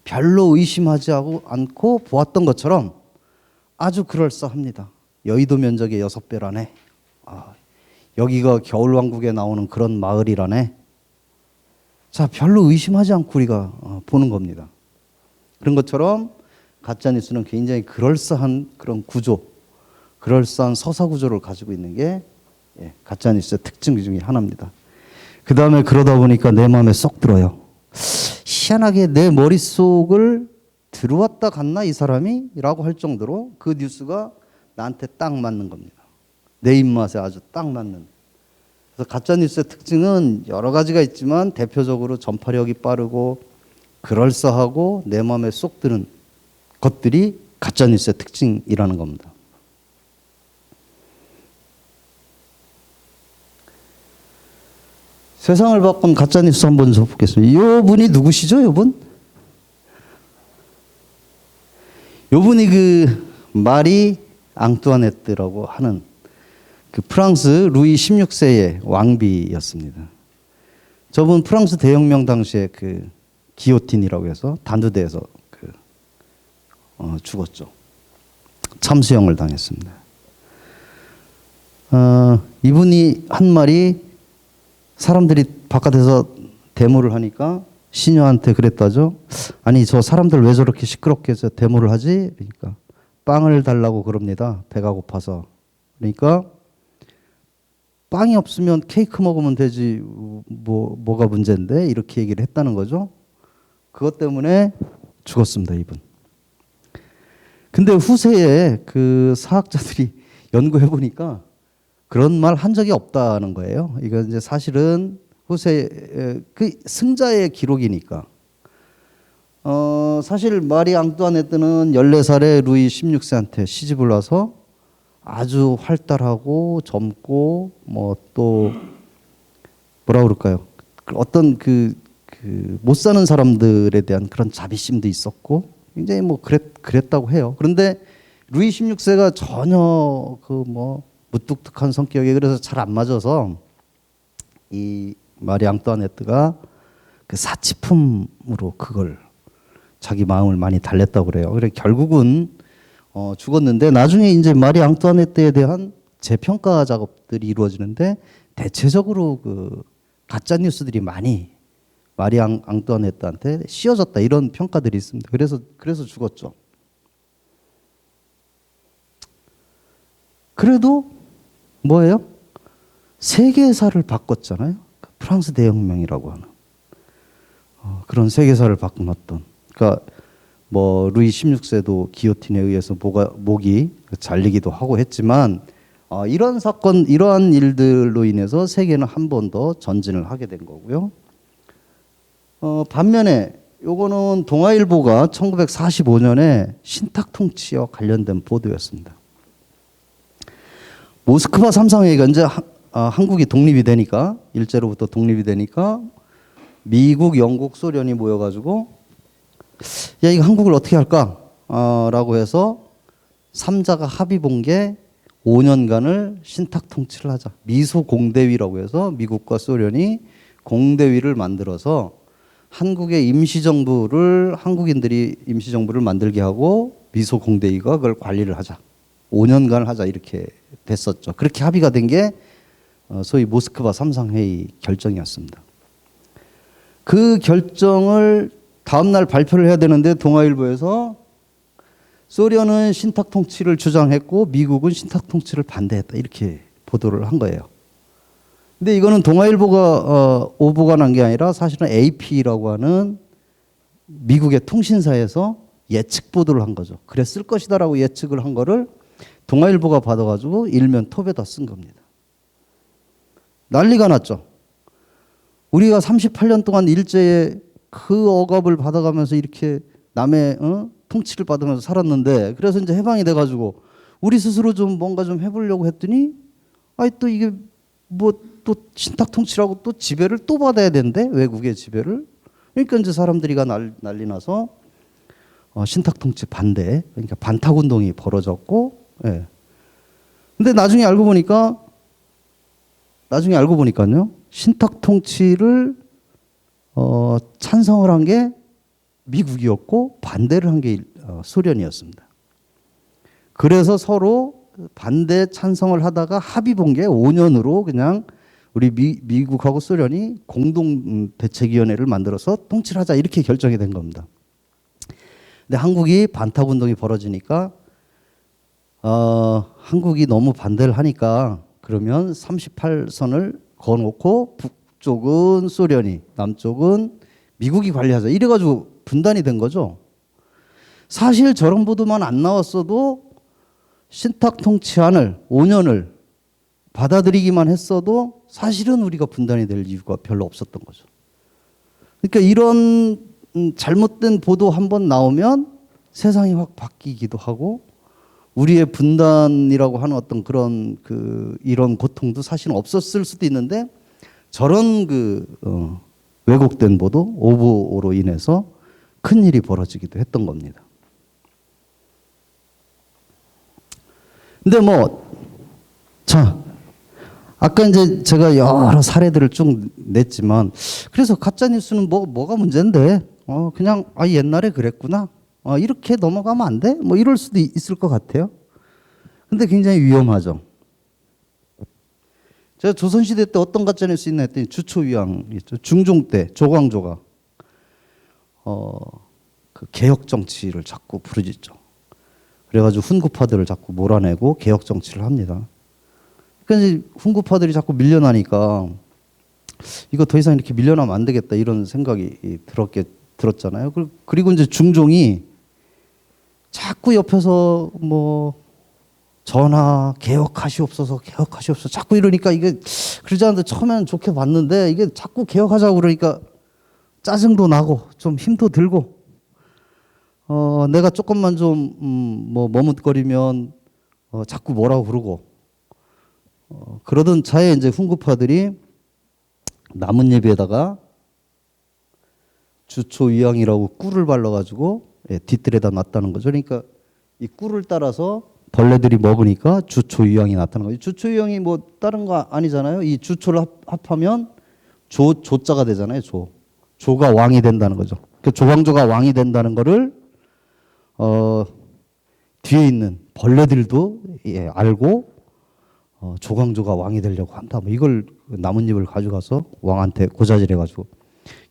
S1: 별로 의심하지 않고 보았던 것처럼 아주 그럴싸합니다. 여의도 면적의 6배라네. 여기가 겨울왕국에 나오는 그런 마을이라네. 자, 별로 의심하지 않고 우리가 보는 겁니다. 그런 것처럼 가짜뉴스는 굉장히 그럴싸한 그런 구조, 그럴싸한 서사 구조를 가지고 있는 게 가짜뉴스의 특징 중에 하나입니다. 그 다음에 그러다 보니까 내 마음에 쏙 들어요. 희한하게 내 머릿속을 들어왔다 갔나 이 사람이? 라고 할 정도로 그 뉴스가 나한테 딱 맞는 겁니다. 내 입맛에 아주 딱 맞는. 그래서 가짜뉴스의 특징은 여러 가지가 있지만 대표적으로 전파력이 빠르고 그럴싸하고 내 마음에 쏙 드는 것들이 가짜뉴스의 특징이라는 겁니다. 세상을 바꾼 가짜뉴스 한번 보겠습니다. 이 분이 누구시죠, 이분? 이분이 그 마리 앙뚜아네트라고 하는 그 프랑스 루이 16세의 왕비였습니다. 저분 프랑스 대혁명 당시에 그 기요틴이라고 해서 단두대에서 죽었죠. 참수형을 당했습니다. 이분이 한 말이 사람들이 바깥에서 데모를 하니까 시녀한테 그랬다죠. 아니 저 사람들 왜 저렇게 시끄럽게 해서 데모를 하지? 그러니까 빵을 달라고 그럽니다. 배가 고파서. 그러니까 빵이 없으면 케이크 먹으면 되지 뭐가 문제인데 이렇게 얘기를 했다는 거죠. 그것 때문에 죽었습니다, 이분. 근데 후세에 그 사학자들이 연구해 보니까 그런 말 한 적이 없다는 거예요. 이거 이제 사실은 후세 그 승자의 기록이니까. 사실 마리 앙뚜아네트는 14살에 루이 16세한테 시집을 와서 아주 활달하고 젊고 뭐 또 뭐라 그럴까요? 어떤 못 사는 사람들에 대한 그런 자비심도 있었고 굉장히 뭐 그랬다고 해요. 그런데 루이 16세가 전혀 무뚝뚝한 성격에 그래서 잘 안 맞아서 이 마리 앙뚜아네트가 그 사치품으로 그걸 자기 마음을 많이 달랬다고 그래요. 그래 결국은 죽었는데 나중에 이제 마리 앙뚜아네트에 대한 재평가 작업들이 이루어지는데 대체적으로 그 가짜 뉴스들이 많이 마리 앙뚜아네트한테 씌워졌다 이런 평가들이 있습니다. 그래서 죽었죠. 그래도 뭐예요? 세계사를 바꿨잖아요. 프랑스 대혁명이라고 하는 그런 세계사를 바꿔놨던. 그러니까 뭐 루이 16세도 기요틴에 의해서 목이 잘리기도 하고 했지만 이런 사건, 이러한 일들로 인해서 세계는 한 번 더 전진을 하게 된 거고요. 반면에 요거는 동아일보가 1945년에 신탁통치와 관련된 보도였습니다. 모스크바 삼상회의가 이제 한국이 독립이 되니까 일제로부터 독립이 되니까 미국, 영국, 소련이 모여가지고 야 이거 한국을 어떻게 할까? 라고 해서 3자가 합의 본 게 5년간을 신탁 통치를 하자. 미소 공대위라고 해서 미국과 소련이 공대위를 만들어서 한국의 한국인들이 임시정부를 만들게 하고 미소 공대위가 그걸 관리를 하자. 5년간 하자 이렇게 됐었죠. 그렇게 합의가 된 게 소위 모스크바 삼상회의 결정이었습니다. 그 결정을 다음날 발표를 해야 되는데 동아일보에서 소련은 신탁 통치를 주장했고 미국은 신탁 통치를 반대했다 이렇게 보도를 한 거예요. 근데 이거는 동아일보가 오보가 난 게 아니라 사실은 AP라고 하는 미국의 통신사에서 예측 보도를 한 거죠. 그랬을 것이다라고 예측을 한 거를 동아일보가 받아가지고 일면 톱에다 쓴 겁니다. 난리가 났죠. 우리가 38년 동안 일제의 그 억압을 받아가면서 이렇게 남의 통치를 받으면서 살았는데 그래서 이제 해방이 돼가지고 우리 스스로 좀 뭔가 좀 해보려고 했더니 또 이게 뭐 또 신탁 통치라고 또 지배를 또 받아야 된대 외국의 지배를. 그러니까 이제 사람들이가 난리 나서 신탁 통치 반대, 그러니까 반탁 운동이 벌어졌고, 예. 근데 나중에 알고 보니까요 신탁 통치를 찬성을 한 게 미국이었고 반대를 한 게 소련이었습니다. 그래서 서로 반대 찬성을 하다가 합의 본 게 5년으로 그냥 우리 미국하고 소련이 공동 대책위원회를 만들어서 통치를 하자 이렇게 결정이 된 겁니다. 근데 한국이 반탁 운동이 벌어지니까 한국이 너무 반대를 하니까 그러면 38선을 그어놓고 북쪽은 소련이, 남쪽은 미국이 관리하자. 이래가지고 분단이 된 거죠. 사실 저런 보도만 안 나왔어도 신탁 통치안을 5년을 받아들이기만 했어도 사실은 우리가 분단이 될 이유가 별로 없었던 거죠. 그러니까 이런 잘못된 보도 한번 나오면 세상이 확 바뀌기도 하고 우리의 분단이라고 하는 어떤 그런 이런 고통도 사실은 없었을 수도 있는데 저런 왜곡된 보도, 오보로 인해서 큰 일이 벌어지기도 했던 겁니다. 근데 자, 아까 이제 제가 여러 사례들을 쭉 냈지만 그래서 가짜 뉴스는 뭐가 문제인데 그냥 옛날에 그랬구나. 이렇게 넘어가면 안 돼? 이럴 수도 있을 것 같아요. 근데 굉장히 위험하죠. 제가 조선시대 때 어떤 가짜뉴스 있나 했더니 주초위왕 있죠. 중종 때 조광조가 그 개혁 정치를 자꾸 부르짖죠. 그래가지고 훈구파들을 자꾸 몰아내고 개혁 정치를 합니다. 그러니까 훈구파들이 자꾸 밀려나니까 이거 더 이상 이렇게 밀려나면 안 되겠다 이런 생각이 들었잖아요. 그리고 이제 중종이 자꾸 옆에서 전하 개혁하시옵소서 자꾸 이러니까 이게 그러지 않는데 처음에는 좋게 봤는데 이게 자꾸 개혁하자고 그러니까 짜증도 나고 좀 힘도 들고 내가 조금만 좀 머뭇거리면 자꾸 뭐라고 그러고 그러던 차에 이제 훈구파들이 나뭇잎에다가 주초위왕이라고 꿀을 발라가지고 뒷뜰에다 놨다는 거죠. 그러니까 이 꿀을 따라서 벌레들이 먹으니까 주초위왕이 나타나는 거죠. 주초위왕이 다른 거 아니잖아요. 이 주초를 합하면 조자가 되잖아요. 조가 왕이 된다는 거죠. 그 조광조가 왕이 된다는 거를 뒤에 있는 벌레들도 알고 조광조가 왕이 되려고 한다. 이걸 나뭇잎을 가져가서 왕한테 고자질해가지고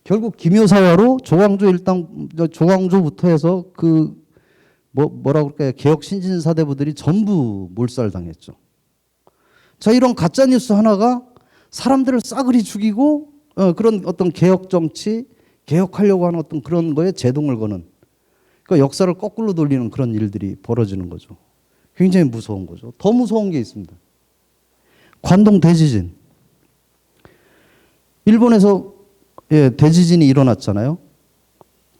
S1: 결국 기묘사화로 조광조부터 해서 뭐라 그럴까요? 개혁 신진사대부들이 전부 몰살당했죠. 자, 이런 가짜 뉴스 하나가 사람들을 싸그리 죽이고 그런 어떤 개혁 정치, 개혁하려고 하는 어떤 그런 거에 제동을 거는 그러니까 역사를 거꾸로 돌리는 그런 일들이 벌어지는 거죠. 굉장히 무서운 거죠. 더 무서운 게 있습니다. 관동 대지진. 일본에서 대지진이 일어났잖아요.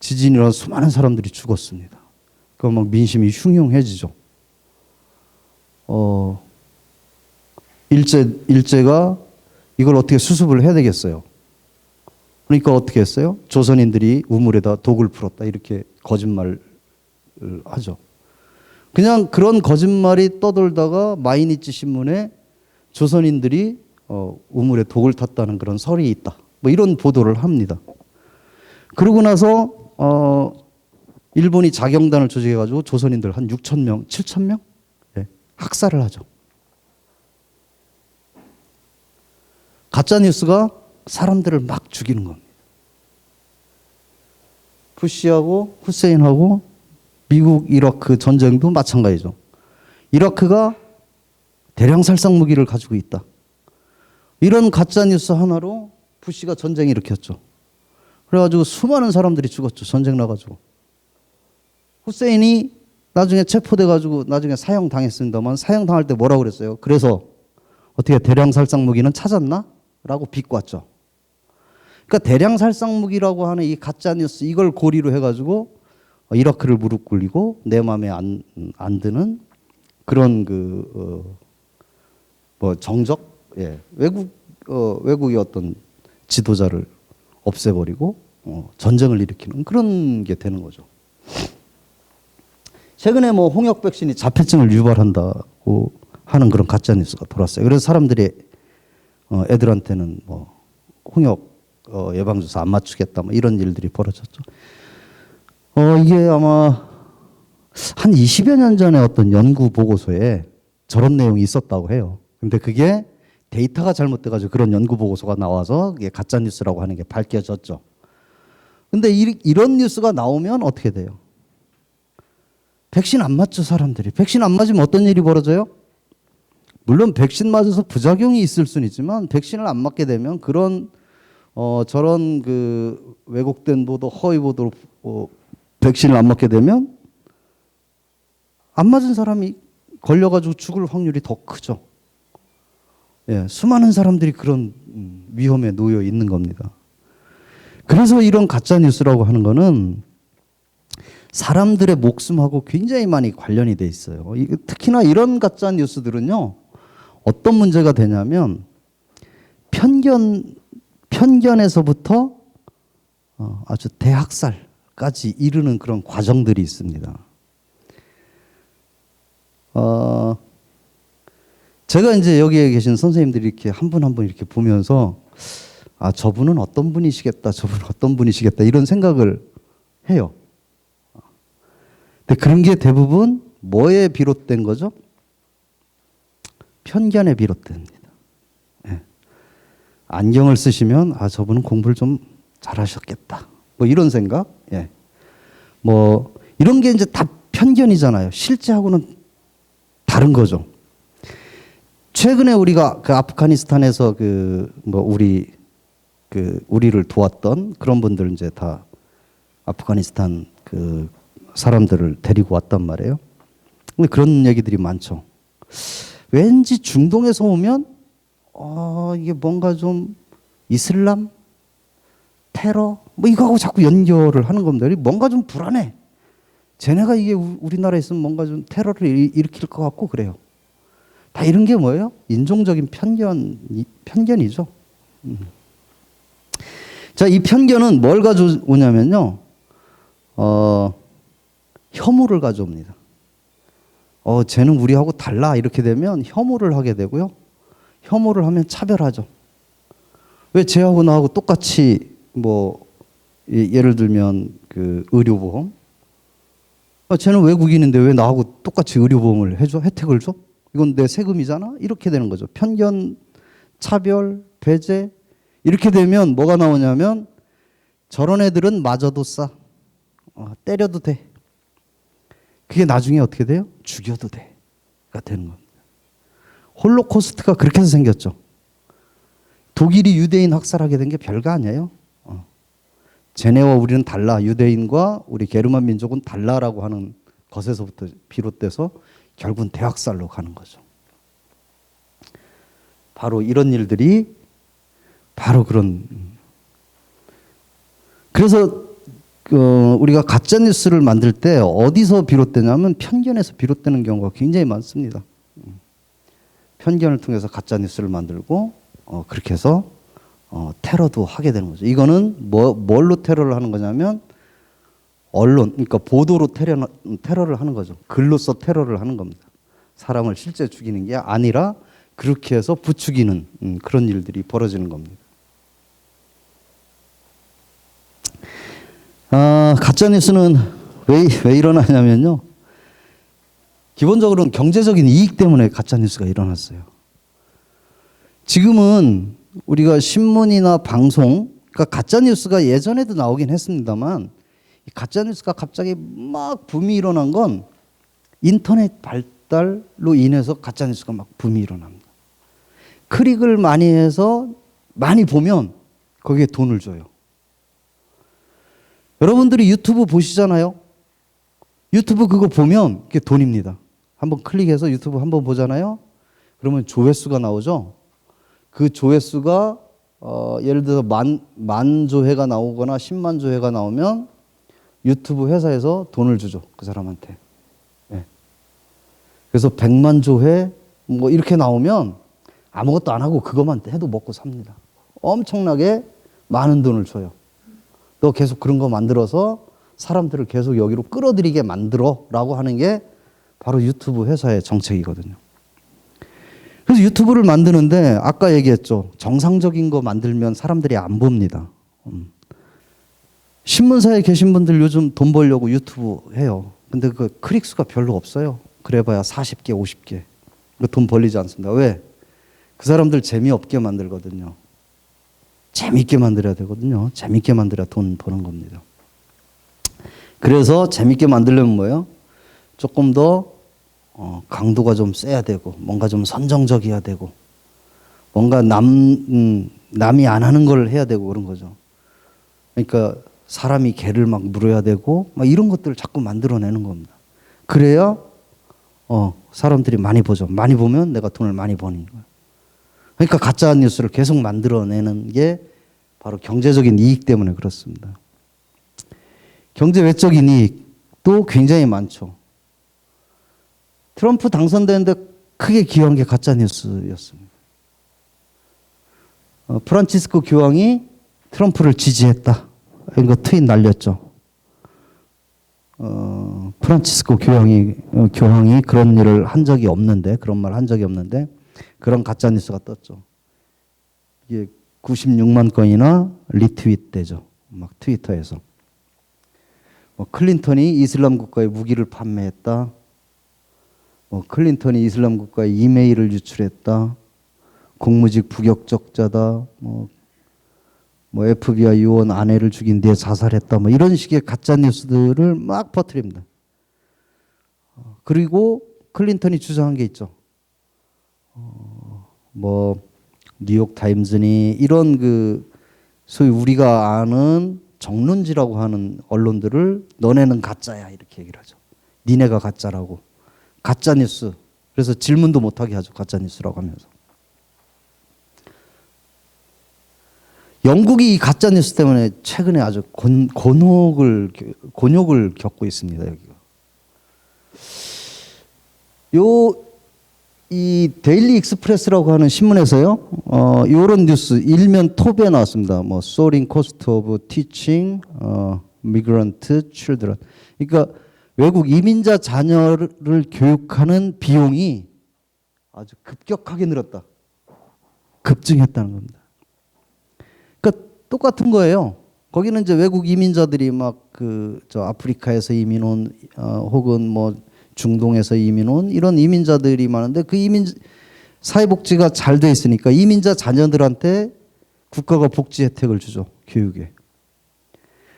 S1: 지진이 일어나서 수많은 사람들이 죽었습니다. 막 민심이 흉흉해지죠. 일제가 이걸 어떻게 수습을 해야 되겠어요. 그러니까 어떻게 했어요? 조선인들이 우물에다 독을 풀었다 이렇게 거짓말을 하죠. 그냥 그런 거짓말이 떠돌다가 마이니치 신문에 조선인들이 우물에 독을 탔다는 그런 설이 있다. 이런 보도를 합니다. 그러고 나서 일본이 자경단을 조직해가지고 조선인들 한 6,000명, 7,000명 학살을 하죠. 가짜 뉴스가 사람들을 막 죽이는 겁니다. 부시하고 후세인하고 미국 이라크 전쟁도 마찬가지죠. 이라크가 대량 살상 무기를 가지고 있다. 이런 가짜 뉴스 하나로 부시가 전쟁을 일으켰죠. 그래가지고 수많은 사람들이 죽었죠. 전쟁 나가지고. 후세인이 나중에 체포돼가지고 나중에 사형당했습니다만 사형당할 때 뭐라고 그랬어요? 그래서 어떻게 대량 살상 무기는 찾았나? 라고 비꼬았죠. 그러니까 대량 살상 무기라고 하는 이 가짜 뉴스 이걸 고리로 해가지고 이라크를 무릎 꿇리고 내 마음에 안 드는 그런 정적 외국의 어떤 지도자를 없애버리고 전쟁을 일으키는 그런 게 되는 거죠. 최근에 홍역 백신이 자폐증을 유발한다고 하는 그런 가짜 뉴스가 돌았어요. 그래서 사람들이 애들한테는 홍역 예방주사 안 맞추겠다 뭐 이런 일들이 벌어졌죠. 이게 아마 한 20여 년 전에 어떤 연구 보고서에 저런 내용이 있었다고 해요. 근데 그게 데이터가 잘못돼가지고 그런 연구 보고서가 나와서 이게 가짜 뉴스라고 하는 게 밝혀졌죠. 근데 이런 뉴스가 나오면 어떻게 돼요? 백신 안 맞죠, 사람들이. 백신 안 맞으면 어떤 일이 벌어져요? 물론 백신 맞아서 부작용이 있을 수는 있지만 백신을 안 맞게 되면 그런 저런 그 왜곡된 보도, 허위 보도로 백신을 안 맞게 되면 안 맞은 사람이 걸려가지고 죽을 확률이 더 크죠. 예, 수많은 사람들이 그런 위험에 놓여 있는 겁니다. 그래서 이런 가짜 뉴스라고 하는 거는 사람들의 목숨하고 굉장히 많이 관련이 돼 있어요. 특히나 이런 가짜 뉴스들은요, 어떤 문제가 되냐면 편견에서부터 아주 대학살까지 이르는 그런 과정들이 있습니다. 제가 이제 여기에 계신 선생님들이 이렇게 한 분 한 분 이렇게 보면서 저분은 어떤 분이시겠다, 저분은 어떤 분이시겠다 이런 생각을 해요. 근데 그런 게 대부분 뭐에 비롯된 거죠? 편견에 비롯됩니다. 예. 안경을 쓰시면 저분은 공부를 좀 잘하셨겠다. 뭐 이런 생각. 예. 뭐 이런 게 이제 다 편견이잖아요. 실제하고는 다른 거죠. 최근에 우리가 그 아프가니스탄에서 우리를 도왔던 그런 분들 이제 다 아프가니스탄 그 사람들을 데리고 왔단 말이에요. 근데 그런 얘기들이 많죠. 왠지 중동에서 오면 이게 뭔가 좀 이슬람, 테러 뭐 이거하고 자꾸 연결을 하는 겁니다. 뭔가 좀 불안해. 쟤네가 이게 우리나라에 있으면 뭔가 좀 테러를 일으킬 것 같고 그래요. 다 이런 게 뭐예요? 인종적인 편견이죠. 자, 이 편견은 뭘 가져오냐면요. 혐오를 가져옵니다. 쟤는 우리하고 달라 이렇게 되면 혐오를 하게 되고요. 혐오를 하면 차별하죠. 왜 쟤하고 나하고 똑같이 뭐 예를 들면 그 의료보험 쟤는 외국인인데 왜 나하고 똑같이 의료보험을 해줘? 혜택을 줘? 이건 내 세금이잖아? 이렇게 되는 거죠. 편견, 차별, 배제 이렇게 되면 뭐가 나오냐면 저런 애들은 맞아도 싸. 때려도 돼. 그게 나중에 어떻게 돼요? 죽여도 돼. 가 되는 겁니다. 홀로코스트가 그렇게 해서 생겼죠. 독일이 유대인 학살하게 된 게 별거 아니에요. 쟤네와 우리는 달라. 유대인과 우리 게르만 민족은 달라라고 하는 것에서부터 비롯돼서 결국은 대학살로 가는 거죠. 바로 이런 일들이 바로 그런. 그래서 우리가 가짜 뉴스를 만들 때 어디서 비롯되냐면 편견에서 비롯되는 경우가 굉장히 많습니다. 편견을 통해서 가짜 뉴스를 만들고 그렇게 해서 테러도 하게 되는 거죠. 이거는 뭘로 테러를 하는 거냐면 언론, 그러니까 보도로 테러를 하는 거죠. 글로써 테러를 하는 겁니다. 사람을 실제 죽이는 게 아니라 그렇게 해서 부추기는 그런 일들이 벌어지는 겁니다. 가짜뉴스는 왜 일어나냐면요. 기본적으로는 경제적인 이익 때문에 가짜뉴스가 일어났어요. 지금은 우리가 신문이나 방송, 그러니까 가짜뉴스가 예전에도 나오긴 했습니다만 가짜뉴스가 갑자기 막 붐이 일어난 건 인터넷 발달로 인해서 가짜뉴스가 막 붐이 일어납니다. 클릭을 많이 해서 많이 보면 거기에 돈을 줘요. 여러분들이 유튜브 보시잖아요. 유튜브 그거 보면 그게 돈입니다. 한번 클릭해서 유튜브 한번 보잖아요. 그러면 조회수가 나오죠. 그 조회수가 예를 들어서 만 조회가 나오거나 10만 조회가 나오면 유튜브 회사에서 돈을 주죠. 그 사람한테. 네. 그래서 100만 조회 뭐 이렇게 나오면 아무것도 안 하고 그것만 해도 먹고 삽니다. 엄청나게 많은 돈을 줘요. 너 계속 그런 거 만들어서 사람들을 계속 여기로 끌어들이게 만들어라고 하는 게 바로 유튜브 회사의 정책이거든요. 그래서 유튜브를 만드는데 아까 얘기했죠. 정상적인 거 만들면 사람들이 안 봅니다. 신문사에 계신 분들 요즘 돈 벌려고 유튜브 해요. 근데 그 클릭 수가 별로 없어요. 그래봐야 40개, 50개. 돈 벌리지 않습니다. 왜? 그 사람들 재미없게 만들거든요. 재밌게 만들어야 되거든요. 재밌게 만들어야 돈 버는 겁니다. 그래서 재밌게 만들려면 뭐예요? 조금 더 강도가 좀 세야 되고, 뭔가 좀 선정적이어야 되고, 뭔가 남이 안 하는 걸 해야 되고 그런 거죠. 그러니까 사람이 개를 막 물어야 되고, 막 이런 것들을 자꾸 만들어내는 겁니다. 그래야 사람들이 많이 보죠. 많이 보면 내가 돈을 많이 버는 거예요. 그러니까 가짜 뉴스를 계속 만들어내는 게 바로 경제적인 이익 때문에 그렇습니다. 경제 외적인 이익도 굉장히 많죠. 트럼프 당선되는데 크게 기여한 게 가짜 뉴스였습니다. 프란치스코 교황이 트럼프를 지지했다. 이거 트윗 날렸죠. 프란치스코 교황이 그런 일을 한 적이 없는데, 그런 말 한 적이 없는데, 그런 가짜 뉴스가 떴죠. 이게 96만 건이나 리트윗 되죠. 막 트위터에서. 클린턴이 이슬람 국가에 무기를 판매했다. 클린턴이 이슬람 국가에 이메일을 유출했다. 공무직 부격적자다. FBI 요원 아내를 죽인 뒤에 자살했다. 이런 식의 가짜 뉴스들을 막 퍼뜨립니다. 그리고 클린턴이 주장한 게 있죠. 뉴욕 타임즈니 이런 그 소위 우리가 아는 정론지라고 하는 언론들을 너네는 가짜야 이렇게 얘기를 하죠. 니네가 가짜라고. 가짜 뉴스. 그래서 질문도 못하게 하죠. 가짜 뉴스라고 하면서. 영국이 이 가짜 뉴스 때문에 최근에 아주 곤욕을 겪고 있습니다. 여기가. 이 데일리 익스프레스라고 하는 신문에서요, 요런 뉴스 일면 톱에 나왔습니다. soaring cost of teaching migrant children. 그러니까 외국 이민자 자녀를 교육하는 비용이 아주 급격하게 늘었다. 급증했다는 겁니다. 그러니까 똑같은 거예요. 거기는 이제 외국 이민자들이 막 저 아프리카에서 이민 온 혹은 중동에서 이민 온 이런 이민자들이 많은데 그 사회복지가 잘 돼 있으니까 이민자 자녀들한테 국가가 복지 혜택을 주죠. 교육에.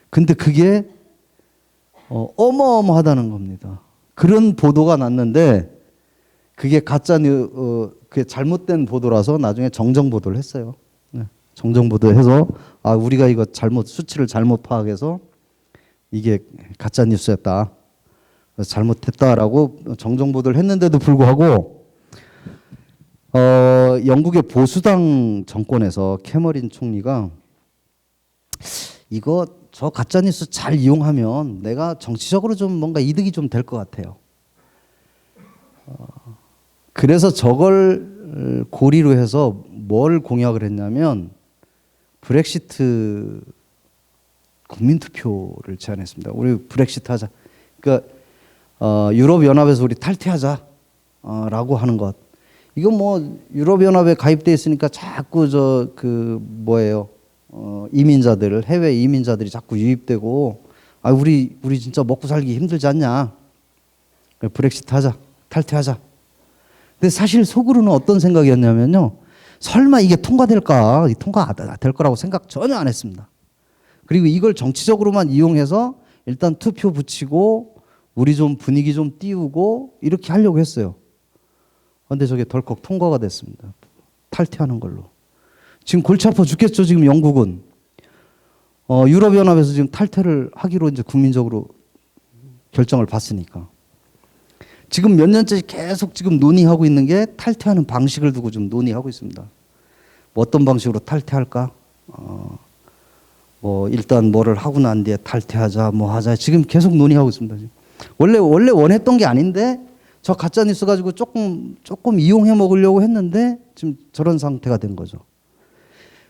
S1: 근데 그게 어마어마하다는 겁니다. 그런 보도가 났는데 그게 그게 잘못된 보도라서 나중에 정정 보도를 했어요. 네. 정정 보도해서 우리가 이거 수치를 잘못 파악해서 이게 가짜 뉴스였다. 잘못했다라고 정정 보도를 했는데도 불구하고 영국의 보수당 정권에서 캐머린 총리가 저 가짜 뉴스 잘 이용하면 내가 정치적으로 좀 뭔가 이득이 좀 될 것 같아요. 그래서 저걸 고리로 해서 뭘 공약을 했냐면 브렉시트 국민투표를 제안했습니다. 우리 브렉시트 하자. 그러니까 유럽연합에서 우리 탈퇴하자 라고 하는 것. 이건 유럽연합에 가입돼 있으니까 자꾸 이민자들을, 해외 이민자들이 자꾸 유입되고, 우리 진짜 먹고 살기 힘들지 않냐. 브렉시트 하자. 탈퇴하자. 근데 사실 속으로는 어떤 생각이었냐면요. 설마 이게 통과될까? 통과 될 거라고 생각 전혀 안 했습니다. 그리고 이걸 정치적으로만 이용해서 일단 투표 붙이고 우리 좀 분위기 좀 띄우고 이렇게 하려고 했어요. 그런데 저게 덜컥 통과가 됐습니다. 탈퇴하는 걸로. 지금 골치 아파 죽겠죠. 지금 영국은. 유럽연합에서 지금 탈퇴를 하기로 이제 국민적으로 결정을 받으니까. 지금 몇 년째 계속 지금 논의하고 있는 게 탈퇴하는 방식을 두고 좀 논의하고 있습니다. 어떤 방식으로 탈퇴할까? 일단 뭐를 하고 난 뒤에 탈퇴하자, 하자. 지금 계속 논의하고 있습니다. 지금. 원래 원했던 게 아닌데 저 가짜 뉴스 가지고 조금 이용해 먹으려고 했는데 지금 저런 상태가 된 거죠.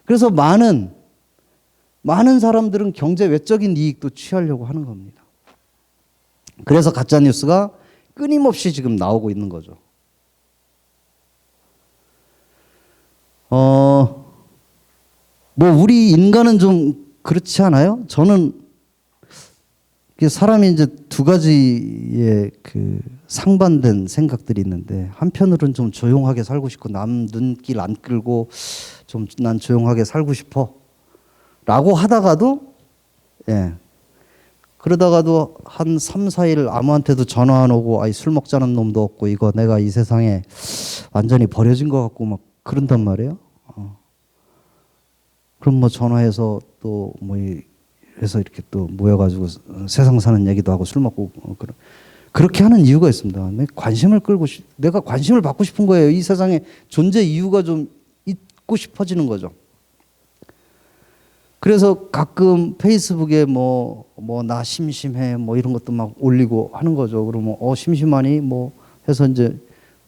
S1: 그래서 많은 사람들은 경제 외적인 이익도 취하려고 하는 겁니다. 그래서 가짜 뉴스가 끊임없이 지금 나오고 있는 거죠. 우리 인간은 좀 그렇지 않아요? 저는 사람이 이제 두 가지의 그 상반된 생각들이 있는데, 한편으로는 좀 조용하게 살고 싶고 남 눈길 안 끌고 좀 난 조용하게 살고 싶어 라고 하다가도, 예, 그러다가도 한 3, 4일 아무한테도 전화 안 오고, 아이 술 먹자는 놈도 없고, 이거 내가 이 세상에 완전히 버려진 것 같고 막 그런단 말이에요. 그럼 뭐 전화해서 또 뭐 그래서 이렇게 또 모여가지고 세상 사는 얘기도 하고 술 먹고 그렇게 하는 이유가 있습니다. 내가 관심을 받고 싶은 거예요. 이 세상에 존재 이유가 좀 있고 싶어지는 거죠. 그래서 가끔 페이스북에 뭐 나 심심해 뭐 이런 것도 막 올리고 하는 거죠. 그러면 심심하니 뭐 해서 이제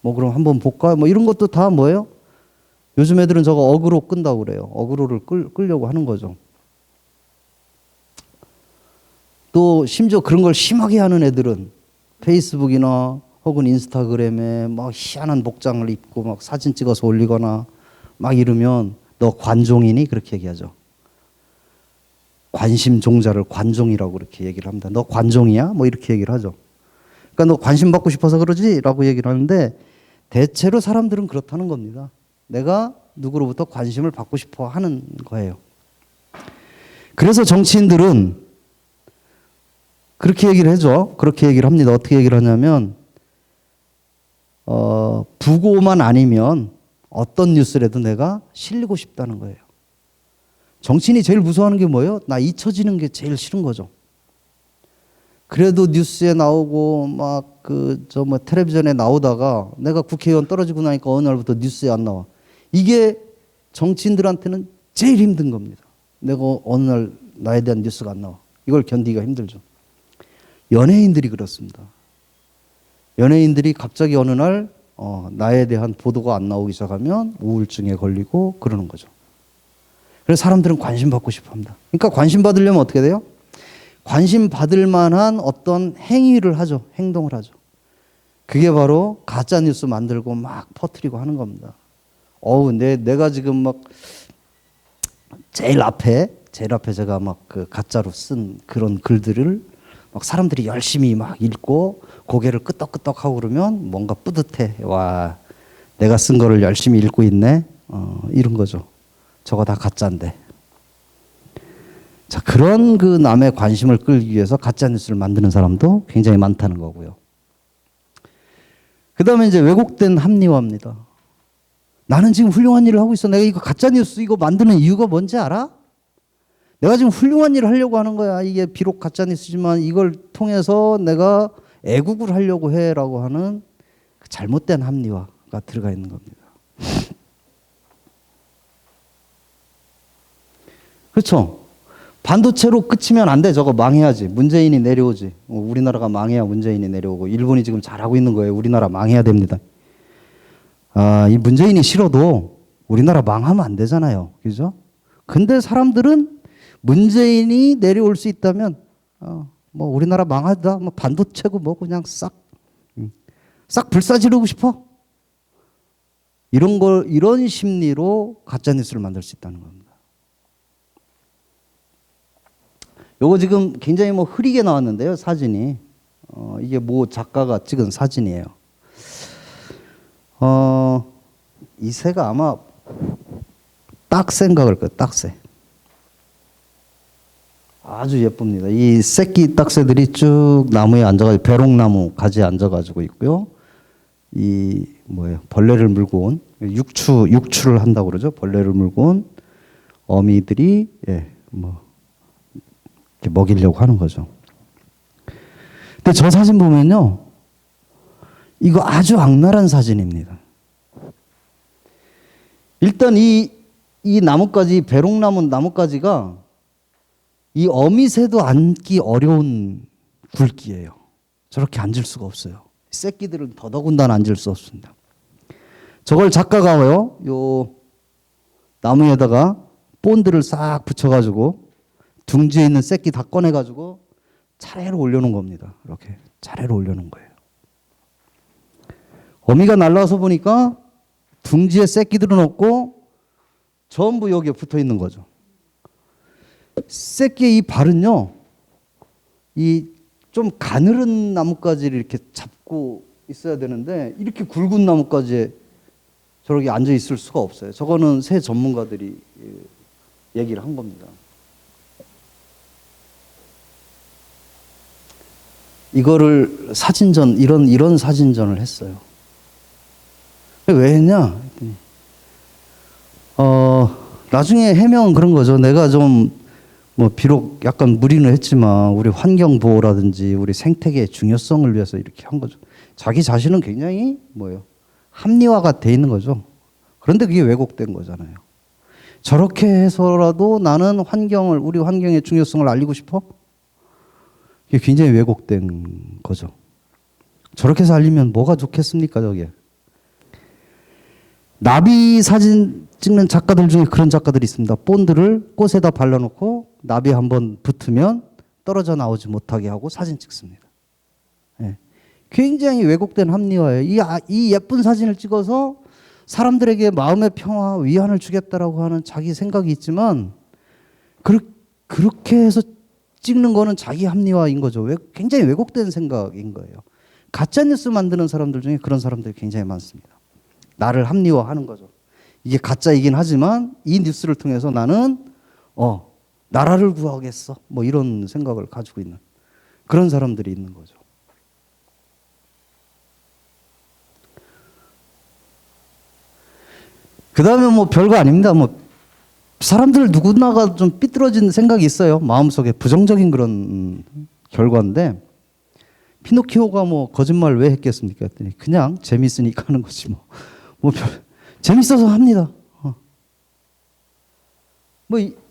S1: 뭐 그럼 한번 볼까 뭐 이런 것도 다 뭐예요? 요즘 애들은 저거 어그로 끈다고 그래요. 어그로를 끌려고 하는 거죠. 또 심지어 그런 걸 심하게 하는 애들은 페이스북이나 혹은 인스타그램에 막 희한한 복장을 입고 막 사진 찍어서 올리거나 막 이러면 너 관종이니? 그렇게 얘기하죠. 관심 종자를 관종이라고 그렇게 얘기를 합니다. 너 관종이야? 뭐 이렇게 얘기를 하죠. 그러니까 너 관심 받고 싶어서 그러지? 라고 얘기를 하는데, 대체로 사람들은 그렇다는 겁니다. 내가 누구로부터 관심을 받고 싶어 하는 거예요. 그래서 정치인들은 그렇게 얘기를 해줘. 그렇게 얘기를 합니다. 어떻게 얘기를 하냐면, 부고만 아니면 어떤 뉴스라도 내가 실리고 싶다는 거예요. 정치인이 제일 무서워하는 게 뭐예요? 나 잊혀지는 게 제일 싫은 거죠. 그래도 뉴스에 나오고 막 텔레비전에 나오다가 내가 국회의원 떨어지고 나니까 어느 날부터 뉴스에 안 나와. 이게 정치인들한테는 제일 힘든 겁니다. 내가 어느 날 나에 대한 뉴스가 안 나와. 이걸 견디기가 힘들죠. 연예인들이 그렇습니다. 연예인들이 갑자기 어느 날 나에 대한 보도가 안 나오기 시작하면 우울증에 걸리고 그러는 거죠. 그래서 사람들은 관심 받고 싶어 합니다. 그러니까 관심 받으려면 어떻게 돼요? 관심 받을 만한 어떤 행위를 하죠. 행동을 하죠. 그게 바로 가짜 뉴스 만들고 막 퍼뜨리고 하는 겁니다. 내가 지금 막 제일 앞에 제가 막 그 가짜로 쓴 그런 글들을 막 사람들이 열심히 막 읽고 고개를 끄덕끄덕하고 그러면 뭔가 뿌듯해. 와, 내가 쓴 거를 열심히 읽고 있네. 이런 거죠. 저거 다 가짜인데. 자, 그런 그 남의 관심을 끌기 위해서 가짜 뉴스를 만드는 사람도 굉장히 많다는 거고요. 그 다음에 이제 왜곡된 합리화입니다. 나는 지금 훌륭한 일을 하고 있어. 내가 이거 가짜 뉴스 이거 만드는 이유가 뭔지 알아? 내가 지금 훌륭한 일을 하려고 하는 거야. 이게 비록 가짜 뉴스지만 이걸 통해서 내가 애국을 하려고 해라고 하는 그 잘못된 합리화가 들어가 있는 겁니다. 그렇죠? 반도체로 끝이면 안 돼. 저거 망해야지. 문재인이 내려오지. 우리나라가 망해야 문재인이 내려오고, 일본이 지금 잘하고 있는 거예요. 우리나라 망해야 됩니다. 이 문재인이 싫어도 우리나라 망하면 안 되잖아요. 그죠? 근데 사람들은 문재인이 내려올 수 있다면 뭐 우리나라 망하다 뭐 반도체고 뭐 그냥 싹 불사지르고 싶어. 이런 심리로 가짜 뉴스를 만들 수 있다는 겁니다. 요거 지금 굉장히 뭐 흐리게 나왔는데요, 사진이. 이게 뭐 작가가 찍은 사진이에요. 이 새가 아마 딱새인가 그럴 거예요, 딱새. 아주 예쁩니다. 이 새끼 딱새들이 쭉 나무에 앉아가지고, 배롱나무 가지에 앉아가지고 있고요. 이 벌레를 물고 온, 육추를 한다고 그러죠. 벌레를 물고 온 어미들이 이렇게 먹이려고 하는 거죠. 근데 저 사진 보면요, 이거 아주 악랄한 사진입니다. 일단 이 나뭇가지, 배롱나무 나뭇가지가 이 어미새도 앉기 어려운 굵기예요. 저렇게 앉을 수가 없어요. 새끼들은 더더군다나 앉을 수 없습니다. 저걸 작가가요, 요 나무에다가 본드를 싹 붙여가지고 둥지에 있는 새끼 다 꺼내가지고 차례로 올려놓은 겁니다. 이렇게 차례로 올려놓은 거예요. 어미가 날라와서 보니까 둥지에 새끼들은 없고 전부 여기에 붙어 있는 거죠. 새끼의 이 발은요, 이 좀 가늘은 나뭇가지를 이렇게 잡고 있어야 되는데 이렇게 굵은 나뭇가지에 저렇게 앉아 있을 수가 없어요. 저거는 새 전문가들이 얘기를 한 겁니다. 이거를 사진전, 이런 사진전을 했어요. 왜 했냐? 나중에 해명은 그런 거죠. 내가 좀 비록 약간 무리는 했지만 우리 환경 보호라든지 우리 생태계의 중요성을 위해서 이렇게 한 거죠. 자기 자신은 굉장히 합리화가 돼 있는 거죠. 그런데 그게 왜곡된 거잖아요. 저렇게 해서라도 나는 우리 환경의 중요성을 알리고 싶어? 이게 굉장히 왜곡된 거죠. 저렇게 해서 알리면 뭐가 좋겠습니까, 저게? 나비 사진 찍는 작가들 중에 그런 작가들이 있습니다. 본드를 꽃에다 발라놓고 나비 한번 붙으면 떨어져 나오지 못하게 하고 사진 찍습니다. 네. 굉장히 왜곡된 합리화예요. 이 예쁜 사진을 찍어서 사람들에게 마음의 평화, 위안을 주겠다라고 하는 자기 생각이 있지만 그렇게 해서 찍는 거는 자기 합리화인 거죠. 굉장히 왜곡된 생각인 거예요. 가짜뉴스 만드는 사람들 중에 그런 사람들이 굉장히 많습니다. 나를 합리화하는 거죠. 이게 가짜이긴 하지만 이 뉴스를 통해서 나는 나라를 구하겠어. 이런 생각을 가지고 있는 그런 사람들이 있는 거죠. 그 다음에 별거 아닙니다. 사람들 누구나가 좀 삐뚤어진 생각이 있어요. 마음속에 부정적인 그런 결과인데, 피노키오가 거짓말 왜 했겠습니까? 했더니 그냥 재밌으니까 하는 거지 재밌어서 합니다.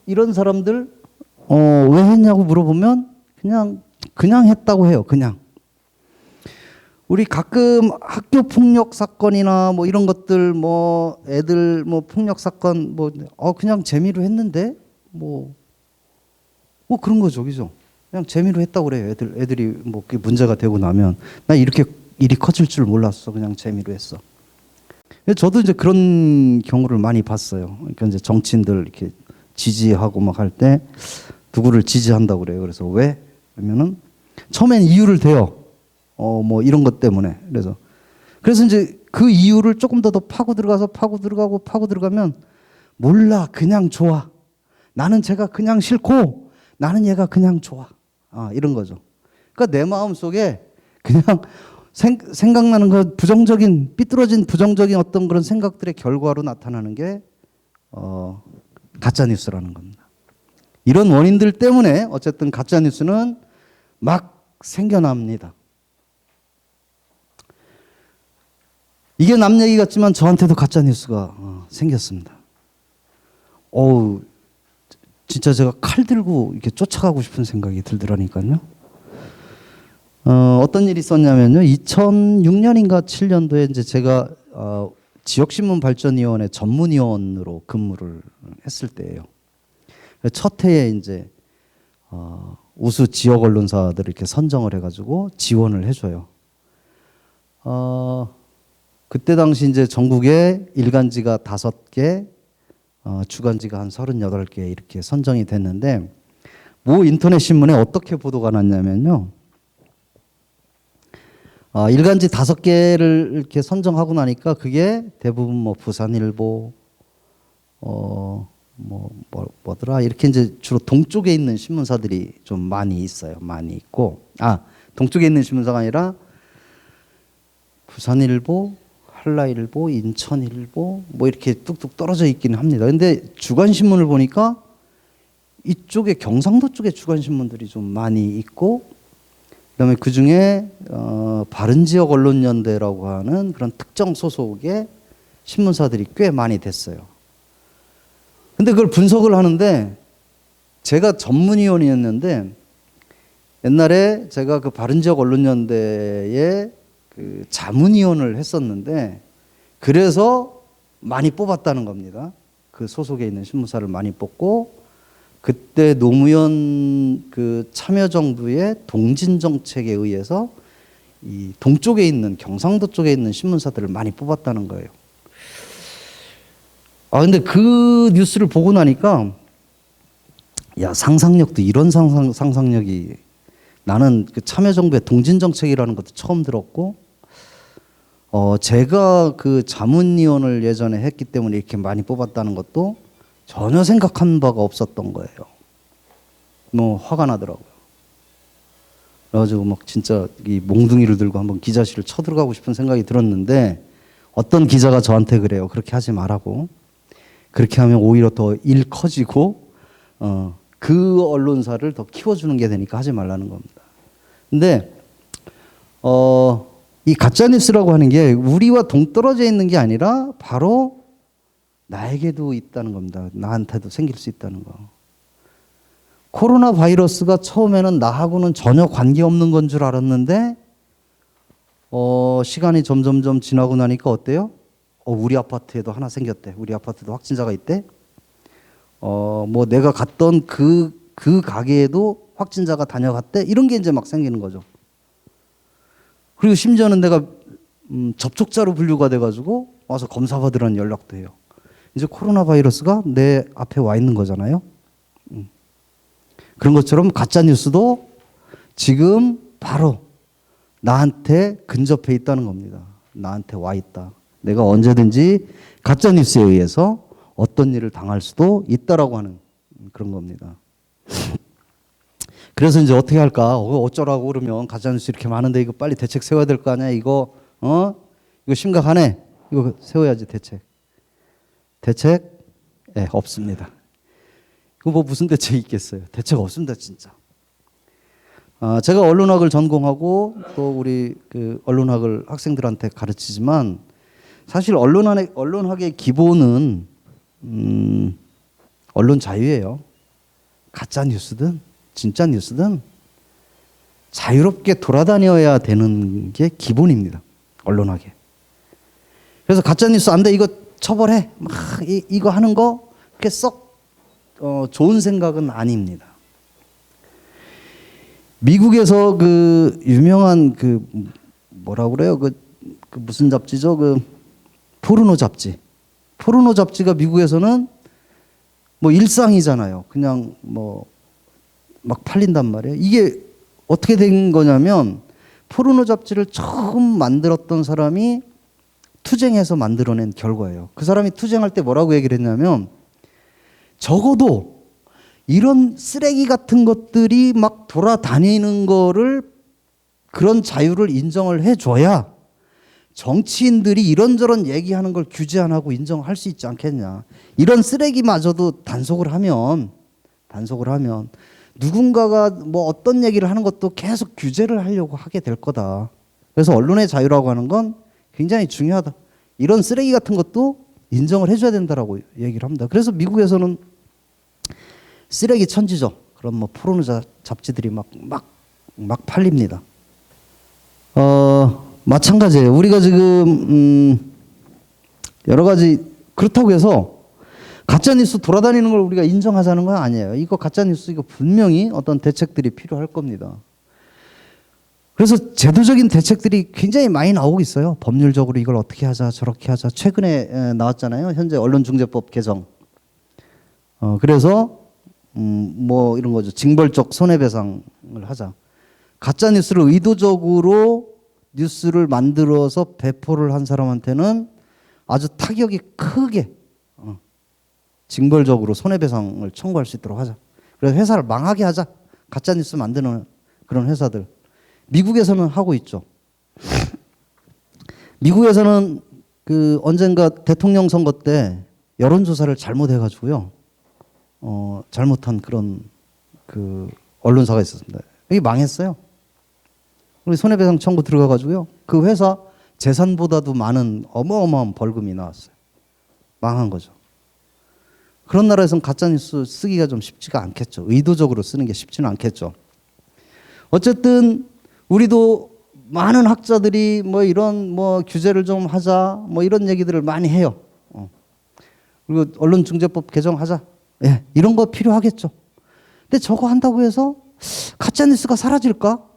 S1: 이런 사람들 왜 했냐고 물어보면 그냥 했다고 해요. 그냥. 우리 가끔 학교 폭력 사건이나 이런 것들 애들 폭력 사건 그냥 재미로 했는데 그런 거죠, 그죠? 그냥 재미로 했다고 그래요. 애들이 그게 문제가 되고 나면 나 이렇게 일이 커질 줄 몰랐어. 그냥 재미로 했어. 저도 이제 그런 경우를 많이 봤어요. 그러니까 이제 정치인들 이렇게 지지하고 할 때 누구를 지지한다고 그래요. 그래서 왜? 그러면은 처음엔 이유를 대요. 이런 것 때문에. 그래서 이제 그 이유를 조금 더 파고 들어가면 몰라, 그냥 좋아. 나는 쟤가 그냥 싫고 나는 얘가 그냥 좋아. 이런 거죠. 그러니까 내 마음 속에 그냥 생각나는 그 삐뚤어진 부정적인 어떤 그런 생각들의 결과로 나타나는 게 가짜 뉴스라는 겁니다. 이런 원인들 때문에 어쨌든 가짜 뉴스는 막 생겨납니다. 이게 남 얘기 같지만 저한테도 가짜 뉴스가 생겼습니다. 진짜 제가 칼 들고 이렇게 쫓아가고 싶은 생각이 들더라니까요. 어떤 일이 있었냐면요. 2006년인가 7년도에 이제 제가 지역신문발전위원회 전문위원으로 근무를 했을 때예요. 첫 해에 이제 우수 지역 언론사들을 이렇게 선정을 해가지고 지원을 해줘요. 그때 당시 이제 전국에 일간지가 5개, 주간지가 한 38개 이렇게 선정이 됐는데, 모 인터넷 신문에 어떻게 보도가 났냐면요. 일간지 5개를 이렇게 선정하고 나니까 그게 대부분 부산일보, 뭐더라, 이렇게 이제 주로 동쪽에 있는 신문사들이 좀 많이 있어요. 많이 있고, 동쪽에 있는 신문사가 아니라 부산일보, 한라일보, 인천일보 이렇게 뚝뚝 떨어져 있기는 합니다. 근데 주간신문을 보니까 이쪽에 경상도 쪽에 주간신문들이 좀 많이 있고, 그다음에 그 중에 바른지역 언론연대라고 하는 그런 특정 소속의 신문사들이 꽤 많이 됐어요. 근데 그걸 분석을 하는데, 제가 전문위원이었는데 옛날에 제가 그 바른지역 언론연대에 그 자문위원을 했었는데, 그래서 많이 뽑았다는 겁니다. 그 소속에 있는 신문사를 많이 뽑고, 그때 노무현 그 참여정부의 동진정책에 의해서 이 동쪽에 있는 경상도 쪽에 있는 신문사들을 많이 뽑았다는 거예요. 근데 그 뉴스를 보고 나니까 야, 상상력도 이런 상상력이, 나는 그 참여정부의 동진정책이라는 것도 처음 들었고, 제가 그 자문위원을 예전에 했기 때문에 이렇게 많이 뽑았다는 것도 전혀 생각한 바가 없었던 거예요. 너무 화가 나더라고요. 그래가지고 막 진짜 이 몽둥이를 들고 한번 기자실을 쳐들어가고 싶은 생각이 들었는데, 어떤 기자가 저한테 그래요. 그렇게 하지 말라고. 그렇게 하면 오히려 더 일 커지고 그 언론사를 더 키워주는 게 되니까 하지 말라는 겁니다. 근데 이 가짜뉴스라고 하는 게 우리와 동떨어져 있는 게 아니라 바로 나에게도 있다는 겁니다. 나한테도 생길 수 있다는 거. 코로나 바이러스가 처음에는 나하고는 전혀 관계없는 건 줄 알았는데 시간이 점점점 지나고 나니까 어때요? 우리 아파트에도 하나 생겼대. 우리 아파트도 확진자가 있대. 뭐 내가 갔던 그 가게에도 확진자가 다녀갔대. 이런 게 이제 막 생기는 거죠. 그리고 심지어는 내가 접촉자로 분류가 돼가지고 와서 검사 받으라는 연락도 해요. 이제 코로나 바이러스가 내 앞에 와 있는 거잖아요. 그런 것처럼 가짜 뉴스도 지금 바로 나한테 근접해 있다는 겁니다. 나한테 와 있다. 내가 언제든지 가짜 뉴스에 의해서 어떤 일을 당할 수도 있다라고 하는 그런 겁니다. 그래서 이제 어떻게 할까? 어쩌라고 그러면 가짜 뉴스 이렇게 많은데 이거 빨리 대책 세워야 될 거 아니야? 이거 심각하네. 이거 세워야지 대책. 대책? 네, 없습니다. 이거 뭐 무슨 대책이 있겠어요? 대책 없습니다, 진짜. 제가 언론학을 전공하고 또 우리 그 언론학을 학생들한테 가르치지만 사실 언론학의 기본은 언론 자유예요. 가짜 뉴스든 진짜 뉴스든 자유롭게 돌아다녀야 되는 게 기본입니다. 언론학에. 그래서 가짜 뉴스 안 돼, 이거 처벌해, 막 이거 하는 거 그렇게 썩 좋은 생각은 아닙니다. 미국에서 그 유명한 그 뭐라고 그래요? 그 무슨 잡지죠? 그 포르노 잡지. 포르노 잡지가 미국에서는 뭐 일상이잖아요. 그냥 뭐 막 팔린단 말이에요. 이게 어떻게 된 거냐면 포르노 잡지를 처음 만들었던 사람이 투쟁해서 만들어낸 결과예요. 그 사람이 투쟁할 때 뭐라고 얘기를 했냐면 적어도 이런 쓰레기 같은 것들이 막 돌아다니는 거를 그런 자유를 인정을 해줘야 정치인들이 이런저런 얘기하는 걸 규제 안 하고 인정할 수 있지 않겠냐. 이런 쓰레기마저도 단속을 하면 누군가가 뭐 어떤 얘기를 하는 것도 계속 규제를 하려고 하게 될 거다. 그래서 언론의 자유라고 하는 건 굉장히 중요하다. 이런 쓰레기 같은 것도 인정을 해줘야 된다라고 얘기를 합니다. 그래서 미국에서는 쓰레기 천지죠. 그런 뭐 포르노 잡지들이 막 팔립니다. 마찬가지예요. 우리가 지금 여러 가지 그렇다고 해서 가짜 뉴스 돌아다니는 걸 우리가 인정하자는 건 아니에요. 이거 가짜 뉴스 이거 분명히 어떤 대책들이 필요할 겁니다. 그래서 제도적인 대책들이 굉장히 많이 나오고 있어요. 법률적으로 이걸 어떻게 하자 저렇게 하자. 최근에 나왔잖아요. 현재 언론중재법 개정. 그래서 뭐 이런 거죠. 징벌적 손해배상을 하자. 가짜 뉴스를 의도적으로 뉴스를 만들어서 배포를 한 사람한테는 아주 타격이 크게 징벌적으로 손해배상을 청구할 수 있도록 하자. 그래서 회사를 망하게 하자. 가짜 뉴스 만드는 그런 회사들. 미국에서는 하고 있죠. 미국에서는 그 언젠가 대통령 선거 때 여론조사를 잘못해가지고요. 잘못한 그런 그 언론사가 있었습니다. 이게 망했어요. 우리 손해배상 청구 들어가가지고요. 그 회사 재산보다도 많은 어마어마한 벌금이 나왔어요. 망한 거죠. 그런 나라에서는 가짜뉴스 쓰기가 좀 쉽지가 않겠죠. 의도적으로 쓰는 게 쉽지는 않겠죠. 어쨌든 우리도 많은 학자들이 뭐 이런 뭐 규제를 좀 하자 뭐 이런 얘기들을 많이 해요. 그리고 언론중재법 개정하자. 예, 이런 거 필요하겠죠. 근데 저거 한다고 해서 가짜뉴스가 사라질까?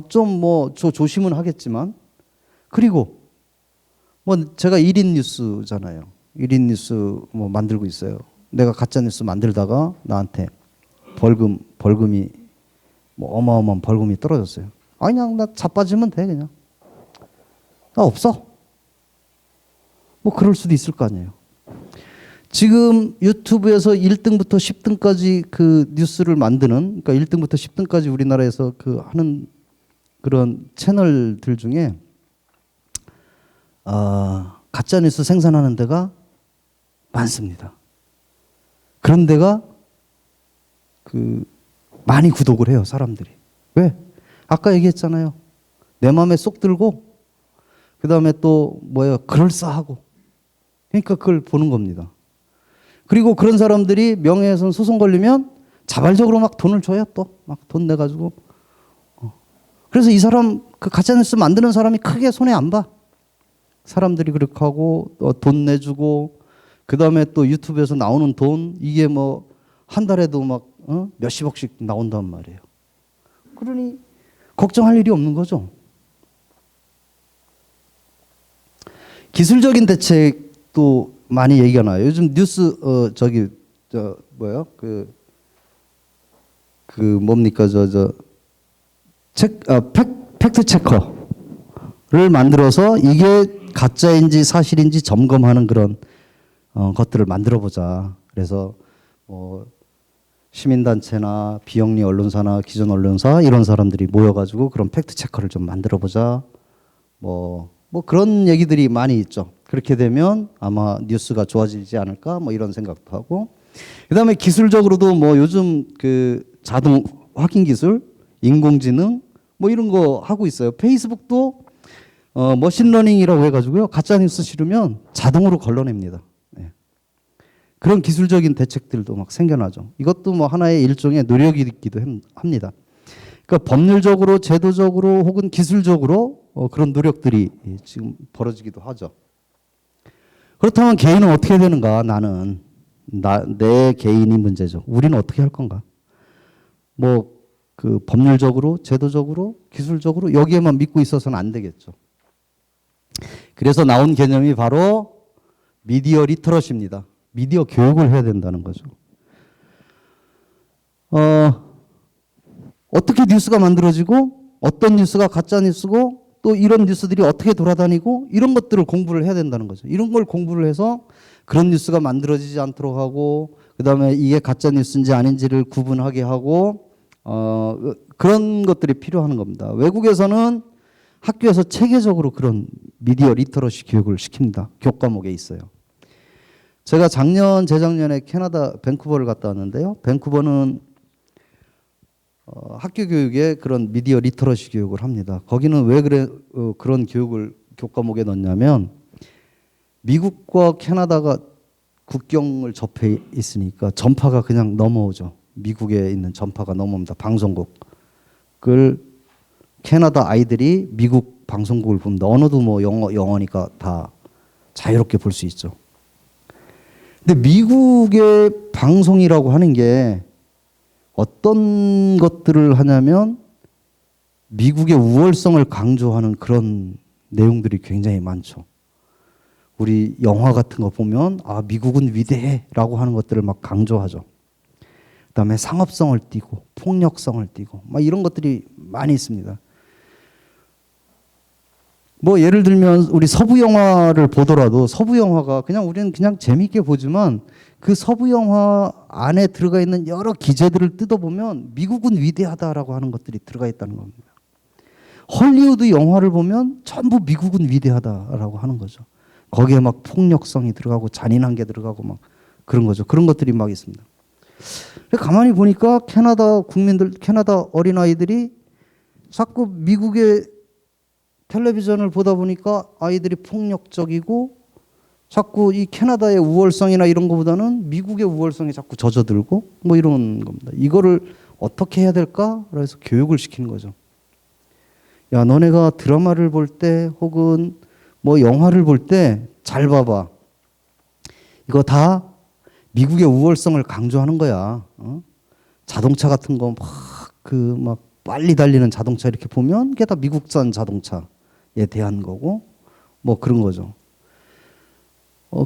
S1: 좀 뭐 조심은 하겠지만. 그리고 뭐 제가 1인 뉴스잖아요. 1인 뉴스 뭐 만들고 있어요. 내가 가짜 뉴스 만들다가 나한테 벌금이 뭐 어마어마한 벌금이 떨어졌어요. 아, 그냥 나 자빠지면 돼, 그냥. 나 없어. 뭐 그럴 수도 있을 거 아니에요. 지금 유튜브에서 1등부터 10등까지 그 뉴스를 만드는, 그러니까 1등부터 10등까지 우리나라에서 그 하는 그런 채널들 중에 가짜 뉴스 생산하는 데가 많습니다. 그런 데가 그 많이 구독을 해요, 사람들이. 왜? 아까 얘기했잖아요. 내 마음에 쏙 들고 그 다음에 또 뭐예요? 그럴싸하고. 그러니까 그걸 보는 겁니다. 그리고 그런 사람들이 명예훼손 소송 걸리면 자발적으로 막 돈을 줘요. 또 막 돈 내가지고. 그래서 이 사람 그 가짜뉴스 만드는 사람이 크게 손해 안 봐. 사람들이 그렇게 하고 돈 내주고 그 다음에 또 유튜브에서 나오는 돈 이게 뭐 한 달에도 막 몇십억씩 나온단 말이에요. 그러니 걱정할 일이 없는 거죠. 기술적인 대책도 많이 얘기가 나요. 요즘 뉴스 뭡니까 팩트 체커를 만들어서 이게 가짜인지 사실인지 점검하는 그런 것들을 만들어 보자. 그래서 뭐 시민단체나 비영리 언론사나 기존 언론사 이런 사람들이 모여가지고 그런 팩트 체커를 좀 만들어 보자. 뭐 그런 얘기들이 많이 있죠. 그렇게 되면 아마 뉴스가 좋아지지 않을까 뭐 이런 생각도 하고. 그다음에 기술적으로도 뭐 요즘 그 자동 확인 기술, 인공지능 뭐 이런 거 하고 있어요. 페이스북도 머신러닝이라고 해가지고요. 가짜 뉴스 실으면 자동으로 걸러냅니다. 네. 그런 기술적인 대책들도 막 생겨나죠. 이것도 뭐 하나의 일종의 노력이기도 합니다. 그러니까 법률적으로, 제도적으로 혹은 기술적으로 그런 노력들이 지금 벌어지기도 하죠. 그렇다면 개인은 어떻게 되는가? 내 개인이 문제죠. 우리는 어떻게 할 건가? 뭐 그 법률적으로, 제도적으로, 기술적으로 여기에만 믿고 있어서는 안 되겠죠. 그래서 나온 개념이 바로 미디어 리터러시입니다. 미디어 교육을 해야 된다는 거죠. 어떻게 뉴스가 만들어지고 어떤 뉴스가 가짜 뉴스고 또 이런 뉴스들이 어떻게 돌아다니고 이런 것들을 공부를 해야 된다는 거죠. 이런 걸 공부를 해서 그런 뉴스가 만들어지지 않도록 하고 그다음에 이게 가짜 뉴스인지 아닌지를 구분하게 하고 그런 것들이 필요한 겁니다. 외국에서는 학교에서 체계적으로 그런 미디어 리터러시 교육을 시킵니다. 교과목에 있어요. 제가 재작년에 캐나다 밴쿠버를 갔다 왔는데요. 밴쿠버는 학교 교육에 그런 미디어 리터러시 교육을 합니다. 거기는 왜 그런 교육을 교과목에 넣냐면 미국과 캐나다가 국경을 접해 있으니까 전파가 그냥 넘어오죠. 미국에 있는 전파가 넘어옵니다. 방송국을 캐나다 아이들이 미국 방송국을 봅니다. 언어도 뭐 영어니까 다 자유롭게 볼 수 있죠. 근데 미국의 방송이라고 하는 게 어떤 것들을 하냐면 미국의 우월성을 강조하는 그런 내용들이 굉장히 많죠. 우리 영화 같은 거 보면 미국은 위대해라고 하는 것들을 막 강조하죠. 그다음에 상업성을 띠고 폭력성을 띠고 막 이런 것들이 많이 있습니다. 뭐 예를 들면 우리 서부 영화를 보더라도 서부 영화가 우리는 그냥 재미있게 보지만 그 서부 영화 안에 들어가 있는 여러 기제들을 뜯어보면 미국은 위대하다라고 하는 것들이 들어가 있다는 겁니다. 헐리우드 영화를 보면 전부 미국은 위대하다라고 하는 거죠. 거기에 막 폭력성이 들어가고 잔인한 게 들어가고 막 그런 거죠. 그런 것들이 막 있습니다. 가만히 보니까 캐나다 어린아이들이 자꾸 미국의 텔레비전을 보다 보니까 아이들이 폭력적이고 자꾸 이 캐나다의 우월성이나 이런 것보다는 미국의 우월성에 자꾸 젖어들고 뭐 이런 겁니다. 이거를 어떻게 해야 될까? 그래서 교육을 시키는 거죠. 야, 너네가 드라마를 볼 때 혹은 뭐 영화를 볼 때 잘 봐봐. 이거 다 미국의 우월성을 강조하는 거야. 자동차 같은 거 막 빨리 달리는 자동차 이렇게 보면 그게 다 미국산 자동차에 대한 거고 뭐 그런 거죠.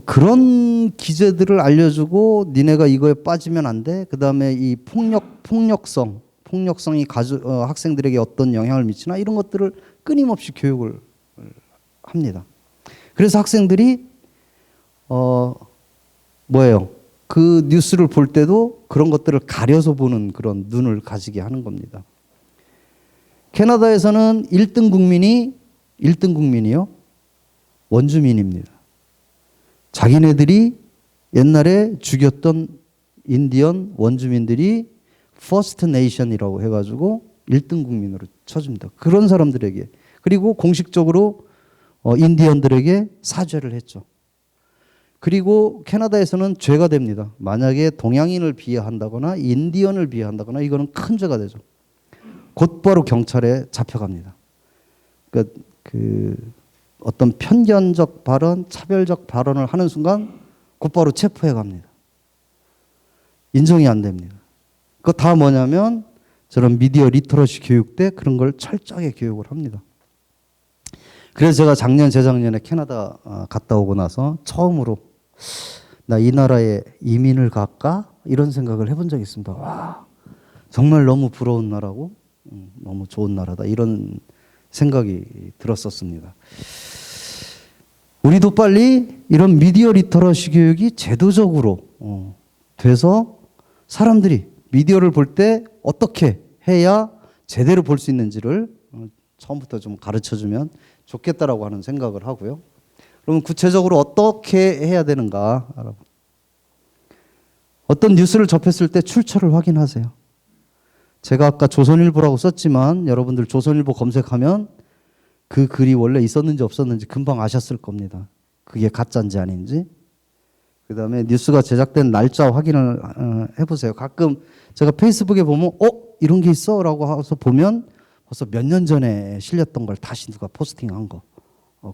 S1: 그런 기제들을 알려주고 니네가 이거에 빠지면 안 돼. 그 다음에 이 폭력성이 학생들에게 어떤 영향을 미치나 이런 것들을 끊임없이 교육을 합니다. 그래서 학생들이 그 뉴스를 볼 때도 그런 것들을 가려서 보는 그런 눈을 가지게 하는 겁니다. 캐나다에서는 1등 국민이요 원주민입니다. 자기네들이 옛날에 죽였던 인디언 원주민들이 퍼스트 네이션이라고 해가지고 1등 국민으로 쳐줍니다. 그런 사람들에게. 그리고 공식적으로 인디언들에게 사죄를 했죠. 그리고 캐나다에서는 죄가 됩니다. 만약에 동양인을 비하한다거나 인디언을 비하한다거나 이거는 큰 죄가 되죠. 곧바로 경찰에 잡혀갑니다. 그러니까 어떤 편견적 발언, 차별적 발언을 하는 순간 곧바로 체포해 갑니다. 인정이 안 됩니다. 그거 다 뭐냐면 저런 미디어 리터러시 교육 때 그런 걸 철저하게 교육을 합니다. 그래서 제가 재작년에 캐나다 갔다 오고 나서 처음으로 나 이 나라에 이민을 갈까? 이런 생각을 해본 적이 있습니다. 와, 정말 너무 부러운 나라고 너무 좋은 나라다. 이런 생각이 들었었습니다. 우리도 빨리 이런 미디어 리터러시 교육이 제도적으로 돼서 사람들이 미디어를 볼 때 어떻게 해야 제대로 볼 수 있는지를 처음부터 좀 가르쳐주면 좋겠다라고 하는 생각을 하고요. 그러면 구체적으로 어떻게 해야 되는가? 어떤 뉴스를 접했을 때 출처를 확인하세요. 제가 아까 조선일보라고 썼지만 여러분들 조선일보 검색하면 그 글이 원래 있었는지 없었는지 금방 아셨을 겁니다. 그게 가짜인지 아닌지. 그 다음에 뉴스가 제작된 날짜 확인을 해보세요. 가끔 제가 페이스북에 보면 이런 게 있어? 라고 해서 보면 벌써 몇 년 전에 실렸던 걸 다시 누가 포스팅한 거.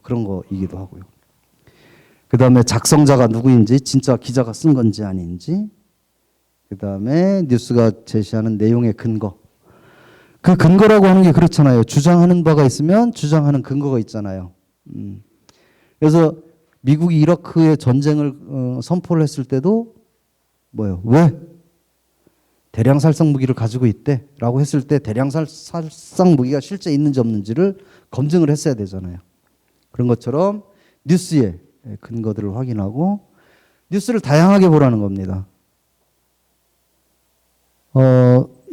S1: 그런 거이기도 하고요. 그 다음에 작성자가 누구인지, 진짜 기자가 쓴 건지 아닌지. 그 다음에 뉴스가 제시하는 내용의 근거. 그 근거라고 하는 게 그렇잖아요. 주장하는 바가 있으면 주장하는 근거가 있잖아요. 그래서 미국이 이라크에 전쟁을 선포를 했을 때도 왜? 대량살상 무기를 가지고 있대 라고 했을 때 대량살상 무기가 실제 있는지 없는지를 검증을 했어야 되잖아요. 그런 것처럼 뉴스의 근거들을 확인하고 뉴스를 다양하게 보라는 겁니다.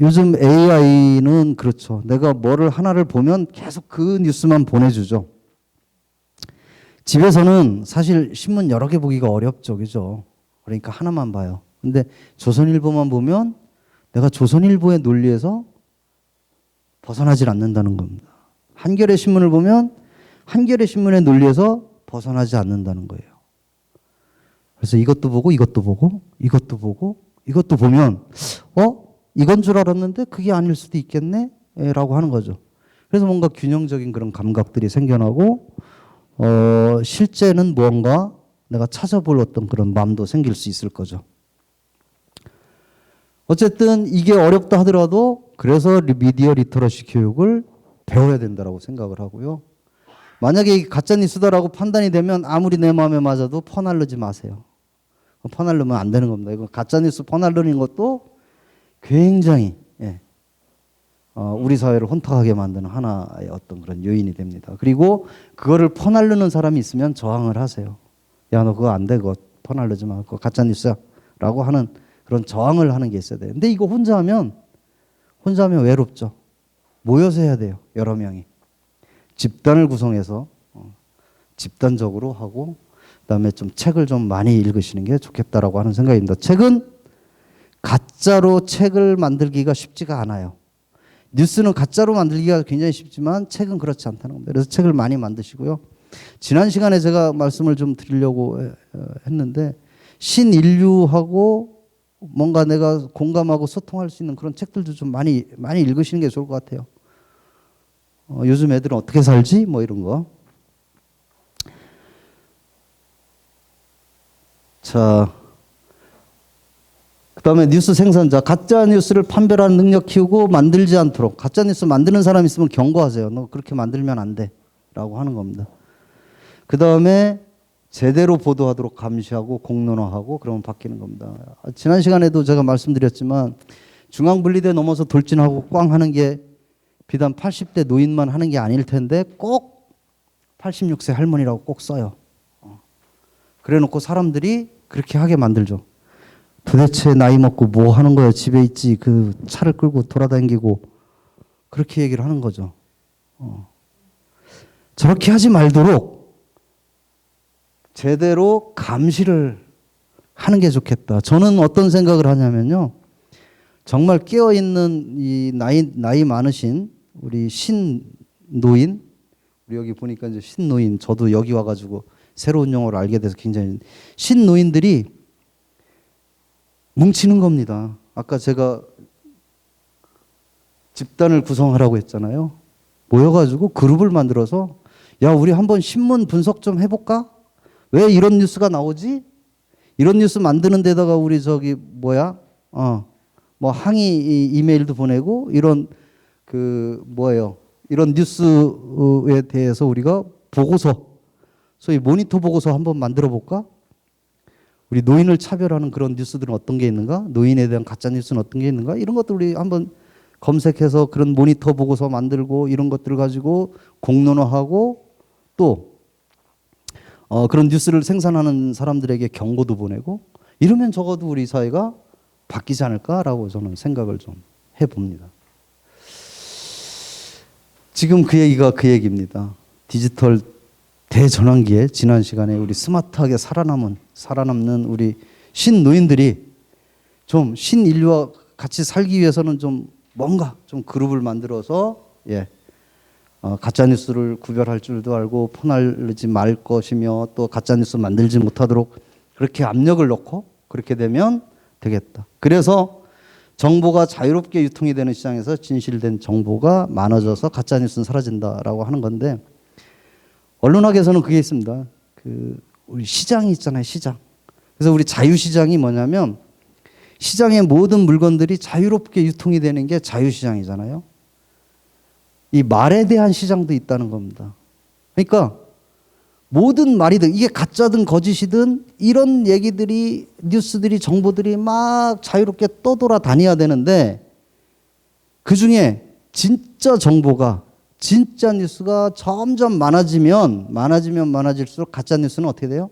S1: 요즘 AI는 그렇죠. 내가 뭐를 하나를 보면 계속 그 뉴스만 보내주죠. 집에서는 사실 신문 여러 개 보기가 어렵죠. 그죠? 그러니까 하나만 봐요. 근데 조선일보만 보면 내가 조선일보의 논리에서 벗어나질 않는다는 겁니다. 한겨레 신문을 보면 한겨레 신문의 논리에서 벗어나지 않는다는 거예요. 그래서 이것도 보고 이것도 보고 이것도 보고 이것도 보면 이건 줄 알았는데 그게 아닐 수도 있겠네? 라고 하는 거죠. 그래서 뭔가 균형적인 그런 감각들이 생겨나고 실제는 무언가 내가 찾아볼 어떤 그런 마음도 생길 수 있을 거죠. 어쨌든 이게 어렵다 하더라도 그래서 미디어 리터러시 교육을 배워야 된다고 생각을 하고요. 만약에 이게 가짜뉴스다라고 판단이 되면 아무리 내 마음에 맞아도 퍼날르지 마세요. 퍼날르면 안 되는 겁니다. 이거 가짜뉴스 퍼날르는 것도 굉장히 우리 사회를 혼탁하게 만드는 하나의 어떤 그런 요인이 됩니다. 그리고 그거를 퍼날르는 사람이 있으면 저항을 하세요. 야, 너 그거 안 돼. 그거 퍼날르지 마. 그거 가짜뉴스야. 라고 하는 그런 저항을 하는 게 있어야 돼요. 근데 이거 혼자 하면 외롭죠. 모여서 해야 돼요. 여러 명이. 집단을 구성해서 집단적으로 하고 그다음에 좀 책을 좀 많이 읽으시는 게 좋겠다라고 하는 생각입니다. 책은 가짜로 책을 만들기가 쉽지가 않아요. 뉴스는 가짜로 만들기가 굉장히 쉽지만 책은 그렇지 않다는 겁니다. 그래서 책을 많이 만드시고요. 지난 시간에 제가 말씀을 좀 드리려고 했는데 신인류하고 뭔가 내가 공감하고 소통할 수 있는 그런 책들도 좀 많이 읽으시는 게 좋을 것 같아요. 요즘 애들은 어떻게 살지? 뭐 이런 거. 자, 그 다음에 뉴스 생산자. 가짜 뉴스를 판별하는 능력 키우고 만들지 않도록. 가짜 뉴스 만드는 사람 있으면 경고하세요. 너 그렇게 만들면 안 돼. 라고 하는 겁니다. 그 다음에 제대로 보도하도록 감시하고 공론화하고 그러면 바뀌는 겁니다. 지난 시간에도 제가 말씀드렸지만 중앙분리대 넘어서 돌진하고 꽝 하는 게 비단 80대 노인만 하는 게 아닐 텐데 꼭 86세 할머니라고 꼭 써요. 그래놓고 사람들이 그렇게 하게 만들죠. 도대체 나이 먹고 뭐 하는 거야? 집에 있지. 그 차를 끌고 돌아다니고 그렇게 얘기를 하는 거죠. 저렇게 하지 말도록 제대로 감시를 하는 게 좋겠다. 저는 어떤 생각을 하냐면요. 정말 깨어있는 이 나이 많으신 우리 신노인, 우리 여기 보니까 이제 신노인, 저도 여기 와가지고 새로운 용어를 알게 돼서 굉장히 신노인들이 뭉치는 겁니다. 아까 제가 집단을 구성하라고 했잖아요. 모여가지고 그룹을 만들어서 야, 우리 한번 신문 분석 좀 해볼까? 왜 이런 뉴스가 나오지? 이런 뉴스 만드는 데다가 우리 저기 뭐야? 뭐 항의 이메일도 보내고 이런 이런 뉴스에 대해서 우리가 보고서, 소위 모니터 보고서 한번 만들어 볼까? 우리 노인을 차별하는 그런 뉴스들은 어떤 게 있는가? 노인에 대한 가짜 뉴스는 어떤 게 있는가? 이런 것들 우리 한번 검색해서 그런 모니터 보고서 만들고 이런 것들을 가지고 공론화하고 또 그런 뉴스를 생산하는 사람들에게 경고도 보내고 이러면 적어도 우리 사회가 바뀌지 않을까라고 저는 생각을 좀 해봅니다. 지금 그 얘기가 그 얘기입니다. 디지털 대전환기에 지난 시간에 우리 스마트하게 살아남는 우리 신노인들이 좀 신인류와 같이 살기 위해서는 좀 뭔가 좀 그룹을 만들어서 가짜 뉴스를 구별할 줄도 알고 퍼날르지 말 것이며 또 가짜 뉴스 만들지 못하도록 그렇게 압력을 넣고 그렇게 되면 되겠다. 그래서 정보가 자유롭게 유통이 되는 시장에서 진실된 정보가 많아져서 가짜 뉴스는 사라진다라고 하는 건데 언론학에서는 그게 있습니다. 우리 시장이 있잖아요, 시장. 그래서 우리 자유시장이 뭐냐면 시장의 모든 물건들이 자유롭게 유통이 되는 게 자유시장이잖아요. 이 말에 대한 시장도 있다는 겁니다. 그러니까 모든 말이든 이게 가짜든 거짓이든 이런 얘기들이 뉴스들이 정보들이 막 자유롭게 떠돌아다녀야 되는데 그중에 진짜 정보가 진짜 뉴스가 점점 많아지면일수록 가짜 뉴스는 어떻게 돼요?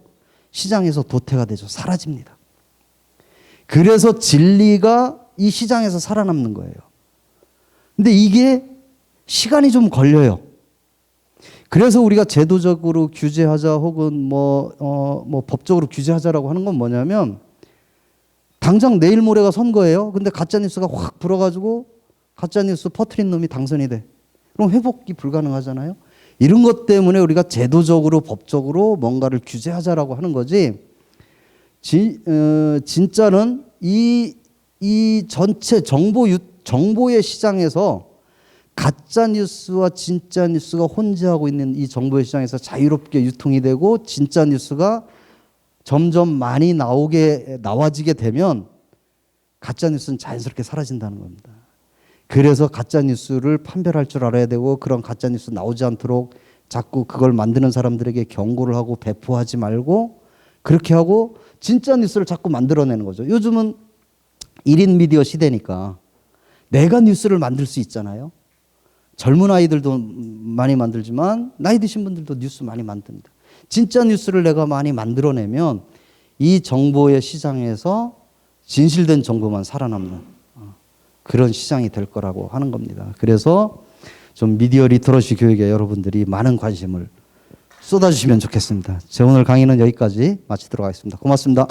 S1: 시장에서 도태가 되죠. 사라집니다. 그래서 진리가 이 시장에서 살아남는 거예요. 근데 이게 시간이 좀 걸려요. 그래서 우리가 제도적으로 규제하자 혹은 법적으로 규제하자라고 하는 건 뭐냐면 당장 내일 모레가 선거예요. 근데 가짜 뉴스가 확 불어가지고 가짜 뉴스 퍼뜨린 놈이 당선이 돼. 그럼 회복이 불가능하잖아요. 이런 것 때문에 우리가 제도적으로 법적으로 뭔가를 규제하자라고 하는 거지. 진짜는 이 전체 정보의 시장에서 가짜 뉴스와 진짜 뉴스가 혼재하고 있는 이 정보의 시장에서 자유롭게 유통이 되고 진짜 뉴스가 점점 많이 나와지게 되면 가짜 뉴스는 자연스럽게 사라진다는 겁니다. 그래서 가짜 뉴스를 판별할 줄 알아야 되고 그런 가짜 뉴스 나오지 않도록 자꾸 그걸 만드는 사람들에게 경고를 하고 배포하지 말고 그렇게 하고 진짜 뉴스를 자꾸 만들어내는 거죠. 요즘은 1인 미디어 시대니까 내가 뉴스를 만들 수 있잖아요. 젊은 아이들도 많이 만들지만 나이 드신 분들도 뉴스 많이 만듭니다. 진짜 뉴스를 내가 많이 만들어내면 이 정보의 시장에서 진실된 정보만 살아남는 그런 시장이 될 거라고 하는 겁니다. 그래서 좀 미디어 리터러시 교육에 여러분들이 많은 관심을 쏟아주시면 좋겠습니다. 제 오늘 강의는 여기까지 마치도록 하겠습니다. 고맙습니다.